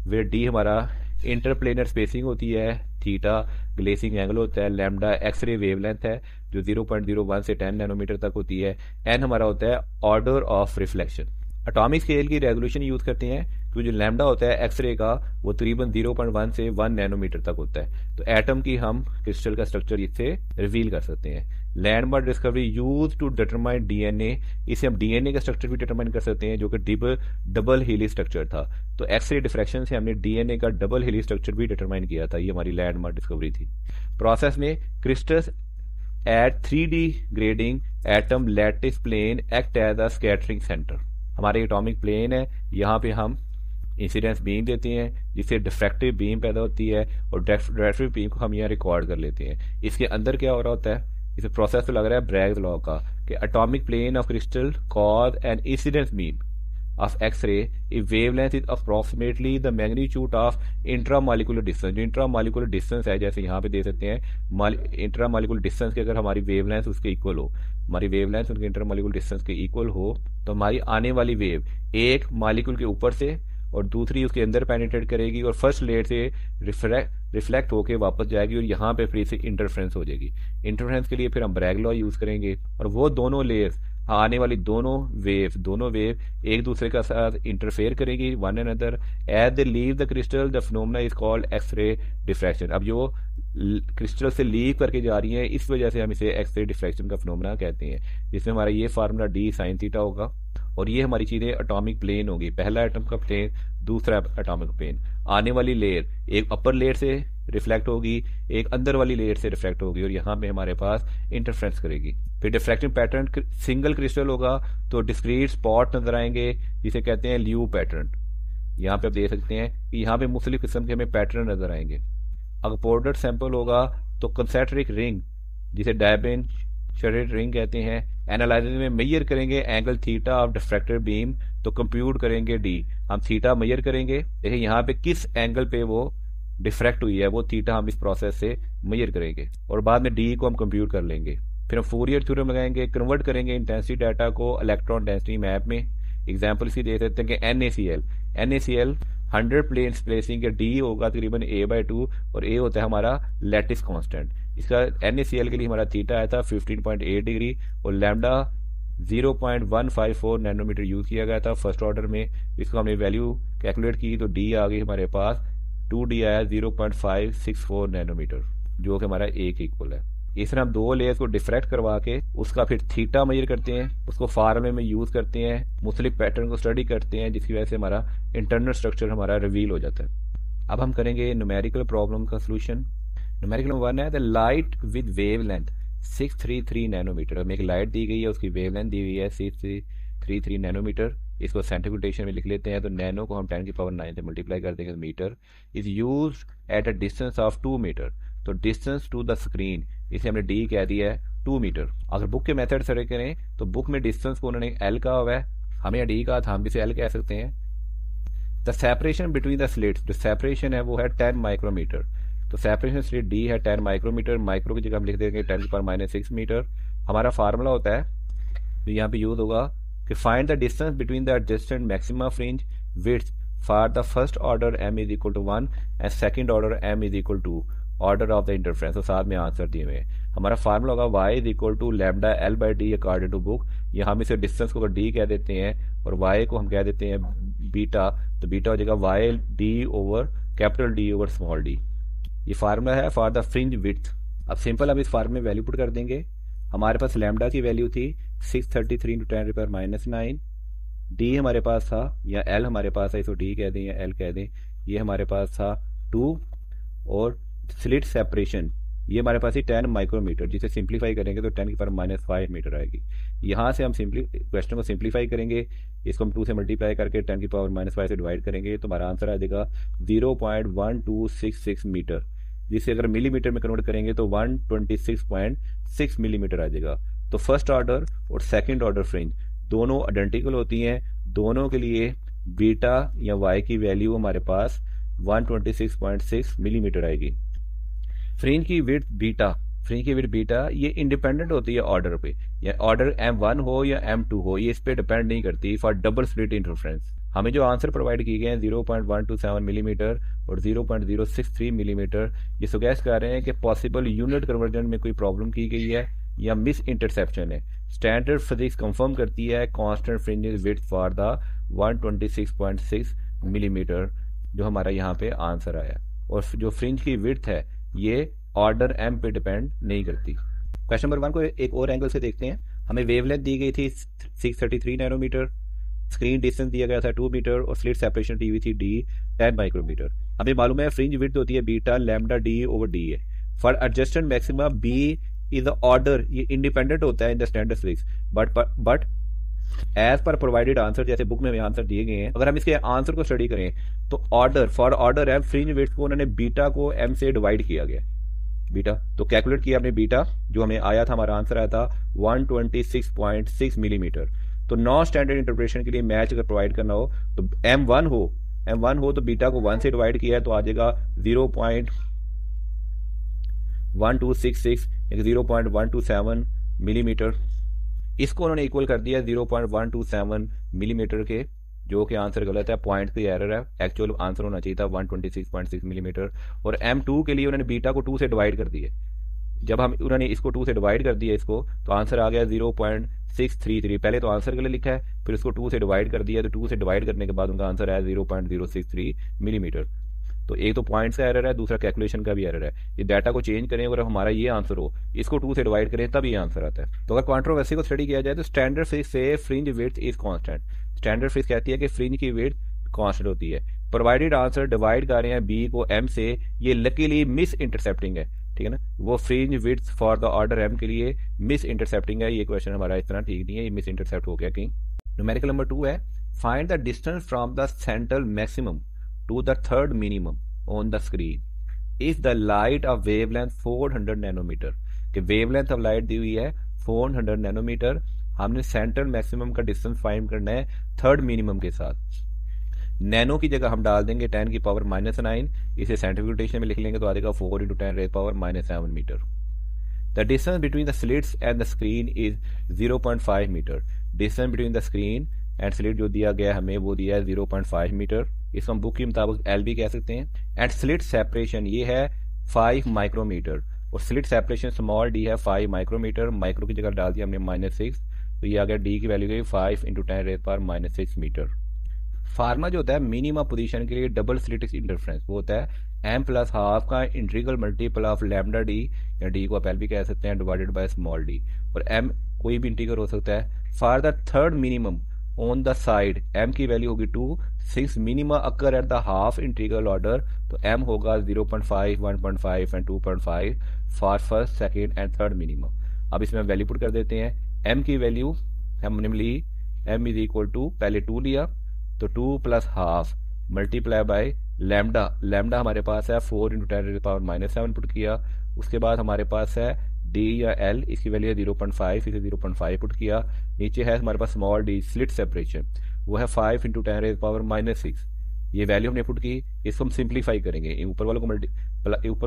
वेयर D हमारा इंटरप्लेनर स्पेसिंग होती है, थीटा ग्लेसिंग एंगल होता है, लैम्डा एक्सरे वेवलेंथ है जो 0.01 से 10 नैनोमीटर तक होती है, N हमारा होता है order of reflection. Atomic scale की रेजोल्यूशन यूज करते हैं तो जो लैम्डा होता है एक्सरे का वो तकरीबन 0.1 से 1 नैनोमीटर तक होता है। तो एटम की हम क्रिस्टल का स्ट्रक्चर इससे रिवील कर सकते हैं। Landmark discovery use to determine DNA, इसे हम DNA का स्ट्रक्चर भी डिटरमाइन कर सकते हैं जो कि डबल हीली स्ट्रक्चर था। तो एक्सरे डिफ्रैक्शन से हमने DNA का डबल हीली स्ट्रक्चर भी डिटरमाइन किया था, ये हमारी लैंडमार्क डिस्कवरी थी। प्रोसेस में crystals at 3D grating atom lattice plane act as a scattering centre. हमारे एटॉमिक प्लेन है, यहाँ पे हम इंसिडेंस बीम देते हैं जिससे डिफ्रैक्टिव बीम पैदा होती है और डिफ्रैक्टिव बीम को हम यहाँ रिकॉर्ड कर लेते हैं। इसके अंदर क्या हो रहा होता है, इसे प्रोसेस तो लग रहा है ब्रैग्स लॉ का कि atomic plane of crystal cause an incidence beam of X-ray if wavelength is approximately the magnitude of intramolecular distance। जो intramolecular distance है जैसे यहाँ पे दे सकते हैं intramolecular distance के अगर हमारी wavelength उसके इक्वल हो, हमारी wavelength उनके intramolecular distance के इक्वल हो तो हमारी आने वाली वेव एक मॉलिक्यूल के ऊपर से और दूसरी उसके अंदर पेनिट्रेट करेगी और फर्स्ट लेयर से रिफ्लेक्ट होके वापस जाएगी और यहाँ पे फिर से इंटरफ्रेंस हो जाएगी। इंटरफ्रेंस के लिए फिर हम ब्रैग लॉ यूज करेंगे और वो दोनों लेयर्स आने वाली दोनों वेव एक दूसरे का साथ इंटरफेयर करेंगी one another as they leave the crystal. The phenomena is called X-ray diffraction. अब जो क्रिस्टल से लीव करके जा रही है इस वजह से हम इसे एक्सरे डिफ्रैक्शन का फिनोमेना कहते हैं, जिसमें हमारा ये फार्मूला D sin थीटा होगा और ये हमारी चीजें एटॉमिक प्लेन होगी, पहला एटम का प्लेन, दूसरा एटॉमिक प्लेन। आने वाली लेयर एक अपर लेयर से रिफ्लेक्ट होगी, एक अंदर वाली लेयर से रिफ्लेक्ट होगी और यहाँ पे हमारे पास इंटरफ्रेंस करेगी। फिर डिफ्रैक्टिंग पैटर्न सिंगल क्रिस्टल होगा तो डिस्क्रीट स्पॉट नजर आएंगे जिसे कहते हैं ल्यू पैटर्न। यहाँ पे आप देख सकते हैं कि यहाँ पे मुख्तलिफ किस्म के हमें पैटर्न नजर आएंगे। अगर पोर्ट्रेट सैंपल होगा तो कंसेंट्रिक रिंग जिसे डायबिन शेडेड रिंग कहते हैं। एनालाइजर में मेजर करेंगे angle theta of diffracted beam तो कंप्यूट करेंगे डी। हम थीटा मेजर करेंगे, देखिए यहाँ पे किस एंगल पे वो डिफ्रैक्ट हुई है वो थीटा हम इस प्रोसेस से मेजर करेंगे और बाद में डी को हम कंप्यूट कर लेंगे। फिर हम फोरियर थ्योरम लगाएंगे, कन्वर्ट करेंगे इंटेंसिटी डाटा को इलेक्ट्रॉन डेंसिटी मैप में। एग्जाम्पल इसकी दे सकते हैं कि NaCl 100 प्लेन स्पेसिंग के डी होगा तकरीबन a/2 और a होता है हमारा लैटिस कांस्टेंट। इसका NaCl के लिए हमारा थीटा आया था 15.8 डिग्री और लैम्डा 0.154 नैनोमीटर यूज किया गया था फर्स्ट ऑर्डर में। इसको हमने वैल्यू कैलकुलेट की तो डी आ गई हमारे पास 2D आया 0.564 नैनोमीटर जो कि हमारा a के इक्वल है। इस तरह हम दो लेयर्स को डिफ्रैक्ट करवा के उसका फिर थीटा मेजर करते हैं, उसको फार्मूले में यूज करते हैं, मुख्तलिफ पैटर्न को स्टडी करते हैं जिसकी वजह से हमारा इंटरनल स्ट्रक्चर हमारा रिवील हो जाता है। अब हम करेंगे न्यूमेरिकल प्रॉब्लम का सोल्यूशन। न्यूमेरिकल नंबर 1 है the light with wavelength 633 nanometre. हमें एक लाइट दी गई है, उसकी वेव लेंथ दी हुई है 633 नैनोमीटर। इसको साइंटिफिक में लिख लेते हैं तो नैनो को हम 10⁹ से मल्टीप्लाई कर देंगे metre. Is use at a distance of 2 metre तो डिस्टेंस टू द स्क्रीन इसे हमने डी कह दिया है 2 मीटर। अगर बुक के मेथड से करें तो बुक में डिस्टेंस को उन्होंने एल कहा हुआ है, हमें डी कहा था, हम इसे एल कह सकते हैं। The separation between the slits, जो सेपरेशन है वो है 10 माइक्रोमीटर तो सेपरेशन स्लिट डी है 10 माइक्रोमीटर। माइक्रो की जगह हम लिख देंगे 10⁻⁻6 मीटर। हमारा फार्मूला होता है तो यहाँ पे यूज होगा कि find the distance between the adjacent maxima fringe width for the first order m = 1 and second order m = 2 order of the interference. तो साथ में आंसर दिए हुए हमारा फार्मूला होगा y = λL/d according to book. यहाँ हम इसे डिस्टेंस को d कह देते हैं और y को हम कह देते हैं बीटा, तो बीटा हो जाएगा y/d/D/d। ये फार्मूला है फॉर द फ्रिंज विड्थ। अब सिंपल हम इस फार्मूले में वैल्यू पुट कर देंगे। हमारे पास लैम्डा की वैल्यू थी 633 × 10⁻⁹ डी हमारे पास था या एल हमारे पास है, इसको डी कह दें या एल कह दें। ये हमारे पास था 2 और स्लिट सेपरेशन ये हमारे पास ही 10 माइक्रोमीटर, जिसे सिंप्लीफाई करेंगे तो 10⁻⁵ मीटर आएगी। यहाँ से हम क्वेश्चन को सिंप्लीफाई करेंगे, इसको हम 2 से मल्टीप्लाई करके 10⁻⁵ से डिवाइड करेंगे तो हमारा आंसर आ जाएगा 0.1266 मीटर, जिसे अगर मिलीमीटर में कन्वर्ट करेंगे तो 126.6 मिलीमीटर आ जाएगा। तो फर्स्ट ऑर्डर और सेकंड ऑर्डर फ्रिंज दोनों आइडेंटिकल होती हैं, दोनों के लिए बीटा या वाई की वैल्यू हमारे पास 126.6 मिलीमीटर आएगी। फ्रिंज की विड्थ बीटा ये इंडिपेंडेंट होती है ऑर्डर पे, या ऑर्डर M1 हो या M2 हो, ये इस पे डिपेंड नहीं करती फॉर डबल स्लिट इंटरफ्रेंस। हमें जो आंसर प्रोवाइड किए गए हैं 0.127 मिलीमीटर और 0.063 मिलीमीटर, ये सुगेस्ट कर रहे हैं कि पॉसिबल यूनिट कन्वर्जन में कोई प्रॉब्लम की गई है या मिस इंटरसेप्शन है। स्टैंडर्ड फिजिक्स कंफर्म करती है constant fringe width for the 126.6 millimetre जो हमारा यहाँ पे आंसर आया। और जो फ्रिंज की विड्थ है ये ऑर्डर M पे डिपेंड नहीं करती। क्वेश्चन नंबर 1 को एक और एंगल से देखते हैं। हमें वेवलेंथ दी गई थी 633 नैनोमीटर, स्क्रीन डिस्टेंस दिया गया था 2 मीटर और स्लिट सेपरेशन दी हुई थी D 10 माइक्रोमीटर। हमें मालूम है फ्रिंज विड्थ होती है बीटा लैम्डा D/D है। For adjacent maxima B is order, ये इंडिपेंडेंट होता है in the standard physics, but as per provided answer, जैसे बुक में आंसर दिए गए हैं, अगर हम इसके आंसर को स्टडी करें तो for order M fringe width को उन्होंने बीटा को M से डिवाइड किया गया। बीटा तो कैलकुलेट किया हमने, बीटा जो हमें आया था, हमारा आंसर आया था 126.6 मिलीमीटर। तो नॉन स्टैंडर्ड इंटरप्रिटेशन के लिए मैच अगर प्रोवाइड करना हो तो M1 हो तो बीटा को 1 से डिवाइड किया है तो आ जाएगा 0.1266 या 0.127 मिलीमीटर। इसको उन्होंने इक्वल कर दिया 0.127 मिलीमीटर के, जो कि आंसर गलत है, पॉइंट की एरर है। एक्चुअल आंसर होना चाहिए था 126.6 मिलीमीटर। और M2 के लिए उन्होंने बीटा को 2 से डिवाइड कर दिया। जब उन्होंने इसको 2 से डिवाइड कर दिया इसको, तो आंसर आ गया 0.633। पहले तो आंसर गलत लिखा है, फिर उसको 2 से डिवाइड कर दिया, तो 2 से डिवाइड करने के बाद उनका आंसर आया 0.063 मिलीमीटर। तो एक तो पॉइंट्स का एरर है, दूसरा कैलकुलेशन का भी एरर है। ये डाटा को चेंज करें अगर हमारा ये आंसर हो, इसको 2 से डिवाइड करें तब ये आंसर आता है। तो अगर कंट्रोवर्सी को स्टडी किया जाए तो स्टैंडर्ड फिजिक्स से fringe width is constant. Standard physics कहती है कि फ्रिंज की विड्थ कांस्टेंट होती है। प्रोवाइडेड आंसर डिवाइड कर रहे हैं बी को एम से, ये लकीली मिस इंटरसेप्टिंग है, ठीक है ना, वो fringe width for the order M के लिए मिस इंटरसेप्टिंग है, ये क्वेश्चन हमारा इस तरह ठीक नहीं है, ये मिस इंटरसेप्ट हो गया कहीं। न्यूमेरिकल नंबर 2 है, find the distance from the central maximum to the third minimum on the screen if the light of wavelength 400 nanometre, कि वेवलेंथ ऑफ लाइट दी हुई है 400 नैनोमीटर, हमने सेंट्रल मैक्सिमम का डिस्टेंस फाइंड करना है थर्ड मिनिमम के साथ। नैनो की जगह हम डाल देंगे 10 की पावर -9, इसे साइंटिफिक नोटेशन में लिख लेंगे तो आ जाएगा 4 × 10 raise power -7 metre. The distance between the slits and the screen is 0.5 metre. Distance between the screen and slit जो दिया गया हमें वो दिया है 0.5 मीटर, इसको हम बुक के मुताबिक एल भी कह सकते हैं। एंड स्लिट सेपरेशन ये है 5 माइक्रोमीटर, और स्लिट सेपरेशन स्मॉल डी है 5 माइक्रोमीटर, माइक्रो की जगह डाल दिया हमने -6, तो ये आ गया डी की वैल्यू गई 5 × 10 रेज़ पावर -6 मीटर। फार्मा जो होता है मिनिमम पोजीशन के लिए डबल स्लिट इंटरफ्रेंस, वो होता है m+12 का integral multiple of lambda D, या डी को आप एल भी कह सकते हैं, डिवाइडेड बाय स्मॉल डी, और m कोई भी इंटीग्रल हो सकता है। For the third minimum on the side m की वैल्यू होगी 2, 6 minima occur at the half integral order, तो m होगा 0.5, 1.5 and 2.5 for first, second and third minimum. अब इसमें वैल्यू पुट कर देते हैं, m की वैल्यू हमने ली m इज इक्वल टू, पहले 2 लिया तो 2 + ½ मल्टीप्लाई बाय लैम्डा, लैम्डा हमारे पास है 4 × 10 -7 पुट किया, उसके बाद हमारे पास है डी या एल, इसकी वैल्यू है 0.5, इसे 0.5 पुट किया, नीचे है हमारे पास स्मॉल डी स्लिट सेपरेशन, वो है 5 × 10 -6, ये वैल्यू हमने पुट की, इसको हम सिंप्लीफाई करेंगे, ऊपर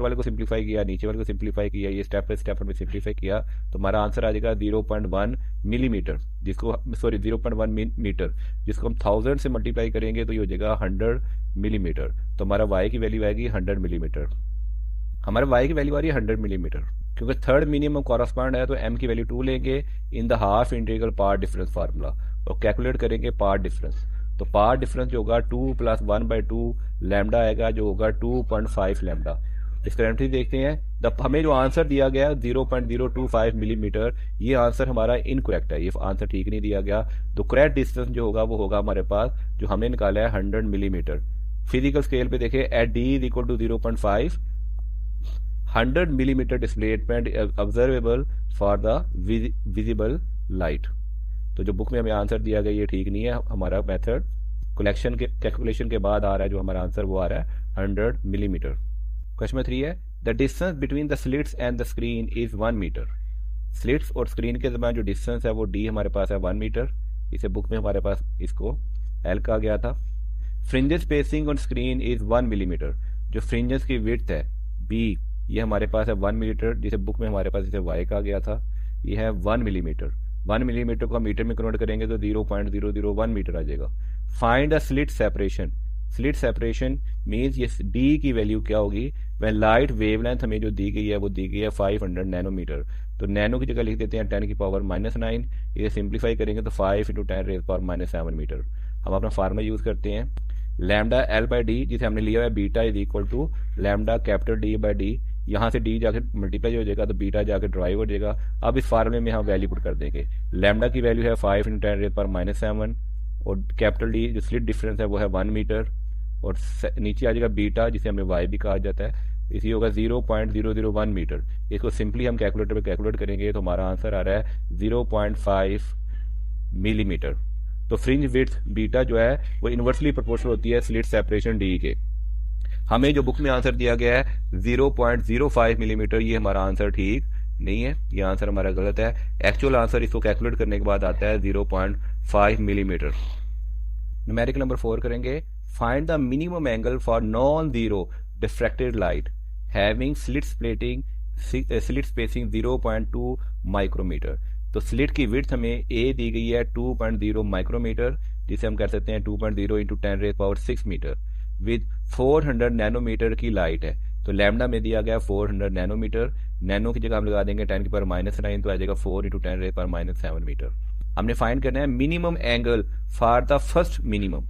वाले को सिंप्लीफाई किया, नीचे वाले को सिंप्लीफाई किया, ये स्टेप बाय स्टेप हमने सिंप्लीफाई किया, तो हमारा आंसर आ जाएगा 0.1 मिलीमीटर, जिसको 0.1 मीटर, जिसको हम 1000 से मल्टीप्लाई करेंगे तो ये हो जाएगा 100 मिलीमीटर, तो हमारा वाई की वैल्यू आएगी 100 मिलीमीटर। हमारे वाई की वैल्यू आ रही है 100 मिलीमीटर, क्योंकि थर्ड मिनिमम कॉरस्पॉन्ड है तो एम की वैल्यू 2 लेंगे in the half integral path difference formula, और कैलकुलेट करेंगे पार्ट डिफरेंस, तो पार्ट डिफरेंस जो होगा 2 + 1/2 लैम्डा आएगा, जो होगा 2.5 लैम्डा। डिस्क्रिमिनेंट देखते हैं, हमें जो आंसर दिया गया 0.025 मिलीमीटर, ये आंसर हमारा इनकरेक्ट है, ये आंसर ठीक नहीं दिया गया, तो करेक्ट डिस्टेंस जो होगा वो होगा हमारे पास जो हमने निकाला है 100 मिलीमीटर। फिजिकल स्केल पे देखें, at D is equal to 0.5, 100 millimetre displacement observable for the visible light. तो जो बुक में हमें आंसर दिया गया ये ठीक नहीं है, हमारा मेथड कैलकुलेशन के बाद आ रहा है जो हमारा आंसर वो आ रहा है 100 मिलीमीटर। क्वेश्चन नंबर 3 है, the distance between the slits and the screen is 1 metre. Slits और स्क्रीन के दरमियान जो डिस्टेंस है वो डी हमारे पास है 1 मीटर, इसे बुक में हमारे पास इसको एल कहा गया था। Fringes spacing on screen is 1 millimetre, जो फ्रिंजेस की विड्थ है बी ये हमारे पास है 1 मिलीमीटर, जिसे बुक में हमारे पास इसे वाई कहा गया था, ये है 1 मिलीमीटर। 1 मिलीमीटर को हम मीटर में कन्वर्ट करेंगे तो 0.001 मीटर आ जाएगा। Find the slit separation, slit separation means ये डी की वैल्यू क्या होगी, वह लाइट वेवलेंथ हमें जो दी गई है वो दी गई है 500 नैनोमीटर, तो नैनो की जगह लिख देते हैं 10 की पावर -9, इसे सिंप्लीफाई करेंगे तो 5 × 10 रेज़ पावर -7 मीटर। हम अपना फार्मूला यूज करते हैं, लैम्डा L/D जिसे हमने लिया है beta is equal to lambda capital D/D, यहाँ से डी जाके मल्टीप्लाई हो जाएगा तो बीटा जाके ड्राइव हो जाएगा। अब इस फार्मूले में हम वैल्यू पुट कर देंगे, लैम्डा की वैल्यू है 5 × 10 रेज़ पावर -7, और कैपिटल डी जो स्लिट डिफरेंस है वो है 1 मीटर, और नीचे आ जाएगा बीटा जिसे हमें वाई भी कहा जाता है, इसी होगा 0.001 मीटर। इसको सिंपली हम कैलकुलेटर पे कैलकुलेट करेंगे तो हमारा आंसर आ रहा है 0.5 मिलीमीटर। तो फ्रिंज विड्थ बीटा जो है वो इन्वर्सली प्रोपोर्शनल होती है स्लिट सेपरेशन डी के। हमें जो बुक में आंसर दिया गया है 0.05 मिलीमीटर, ये हमारा आंसर ठीक नहीं है, ये आंसर हमारा गलत है। एक्चुअल आंसर इसको कैलकुलेट करने के बाद आता है 0.5 मिलीमीटर। न्यूमेरिकल नंबर 4 करेंगे, find the minimum angle for non zero diffracted light having slit spacing 0.2 micrometre. तो स्लिट की विड्थ हमें ए दी गई है 2.0 माइक्रोमीटर, जिसे हम कर सकते हैं 2.0 × 10⁻⁶ मीटर, विद 400 नैनोमीटर की लाइट है। तो लैम्डा में दिया गया 400 नैनोमीटर, नैनो की जगह हम लगा देंगे 10 की पावर -9, तो आ जाएगा 4 × 10⁻⁷ मीटर। हमने फाइंड करना है minimum angle for the first minimum.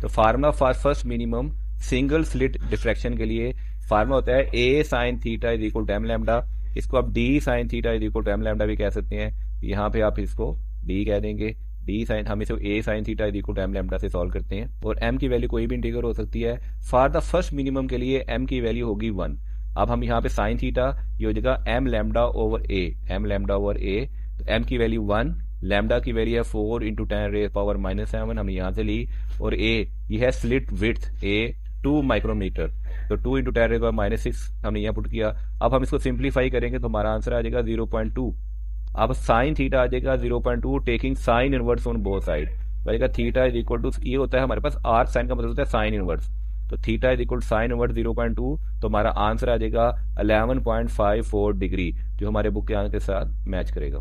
तो formula for first minimum single slit diffraction के लिए फार्मूला होता है a sin theta is equal to m lambda, इसको आप d sin theta is equal to m lambda भी कह सकते हैं, यहाँ पे आप इसको d कह देंगे। डी साइन, हम इसे A sine theta is equal to M lambda से सॉल्व करते हैं और एम की वैल्यू कोई भी इंटीग्रल हो सकती है। फॉर द फर्स्ट मिनिमम के लिए एम की वैल्यू होगी 1। अब हम यहाँ पे साइन थीटा ये हो जाएगा एम लैम्डा ओवर ए, एम लैम्डा ओवर ए, तो एम की वैल्यू 1, लैम्डा की वैल्यू है 4 इंटू 10 रेज पावर -7 हमने यहाँ से ली, और ए ये है स्लिट विड्थ ए 2 माइक्रोमीटर, तो 2 इंटू 10 रेज पावर -6 हमने यहाँ पुट किया। अब हम इसको सिंप्लीफाई करेंगे तो हमारा आंसर आ जाएगा 0.2। अब साइन थीटा आ जाएगा 0.2 taking sine inverse on both side, तो आएगा थीटा इज इक्वल टू, ये होता है हमारे पास आर्क साइन का मतलब होता है साइन इनवर्स, तो theta is equal sine inverse 0.2, तो हमारा आंसर आ जाएगा 11.54 डिग्री, जो हमारे बुक के आंसर के साथ मैच करेगा।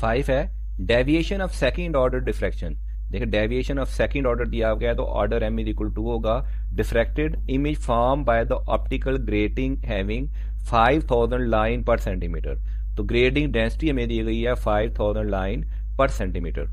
5 है deviation of second order diffraction. देखिए डेविएशन ऑफ सेकंड ऑर्डर दिया गया है तो order M is equal to होगा diffracted image form by the optical grating having 5000 line per centimetre, तो ग्रेडिंग डेंसिटी हमें दी गई है 5000 लाइन पर सेंटीमीटर,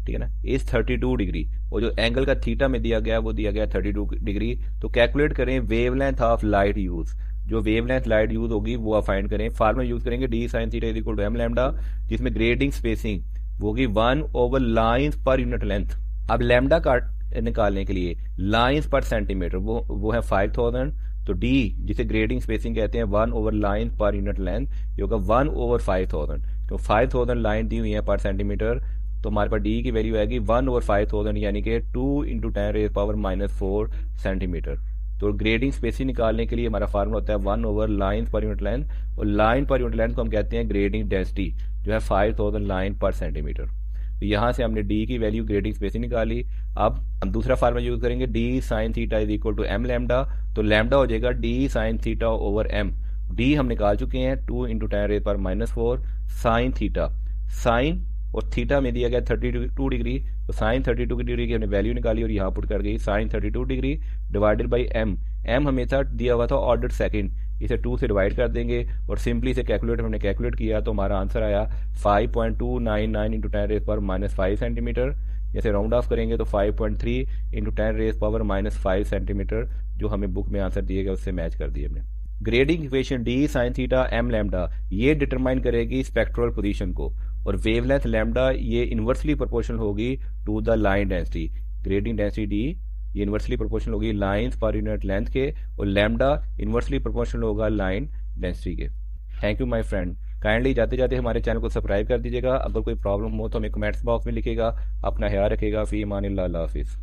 ठीक है ना, इस 32 डिग्री, और जो एंगल का थीटा में दिया गया वो दिया गया 32 डिग्री। तो कैलकुलेट करें वेवलेंथ ऑफ लाइट यूज, जो वेवलेंथ लाइट यूज होगी वो आप फाइंड करें। फार्मूला यूज करेंगे d sine theta is equal to M lambda, जिसमें ग्रेडिंग स्पेसिंग वो होगी 1 over lines per unit length. अब लैम्डा का निकालने के लिए लाइंस पर सेंटीमीटर वो है 5000, तो डी जिसे ग्रेडिंग स्पेसिंग कहते हैं 1 ओवर लाइन पर यूनिट लेंथ, ये होगा 1 ओवर 5000, तो 5000 लाइन दी हुई है पर सेंटीमीटर, तो हमारे पास डी की वैल्यू आएगी 1 ओवर 5000 यानी कि 2 इंटू 10 रेज पावर -4 सेंटीमीटर। तो ग्रेडिंग स्पेसिंग निकालने के लिए हमारा फार्मूला होता है 1 ओवर लाइन पर यूनिट लेंथ, और लाइन पर यूनिट लेंथ को हम कहते हैं ग्रेडिंग डेंसिटी, जो है 5000 लाइन पर सेंटीमीटर। तो यहाँ से हमने डी की वैल्यू ग्रेडिंग स्पेसिंग निकाली। अब हम दूसरा फार्मूला यूज करेंगे d sine theta is equal to M lambda, तो लैम्डा हो जाएगा d sine theta over m, d हम निकाल चुके हैं 2 into 10 raise power -4 sine theta, sine और थीटा में दिया गया 32 डिग्री, तो साइन 32 डिग्री की हमने वैल्यू निकाली और यहाँ पुट कर गई sine 32 degree divided by m, m हमेशा दिया हुआ था ऑर्डर सेकंड, इसे 2 से डिवाइड कर देंगे और सिंपली से कैलकुलेटर हमने कैलकुलेट किया तो हमारा आंसर आया 5.299 इंटू 10 रेज पावर -5 सेंटीमीटर। जैसे राउंड ऑफ करेंगे तो 5.3 इंटू 10 रेज पावर -5 सेंटीमीटर, जो हमें बुक में आंसर दिए गए उससे मैच कर दिए हमने। Grating equation d sine theta m lambda ये डिटरमाइन करेगी स्पेक्ट्रल पोजीशन को, और वेवलेंथ लैम्डा ये इन्वर्सली प्रोपोर्शनल होगी to the line density, grating density d ये इन्वर्सली प्रोपोर्शनल होगी लाइंस पर यूनिट लेंथ के, और लैम्डा इन्वर्सली प्रोपोर्शनल होगा लाइन डेंसिटी के। Thank you my friend, kindly जाते जाते हमारे चैनल को सब्सक्राइब कर दीजिएगा। अगर कोई प्रॉब्लम हो तो हमें कमेंट्स बॉक्स में लिखेगा। अपना ख्याल रखेगा। फी अमानिल्लाह, अल्लाह हाफिज़।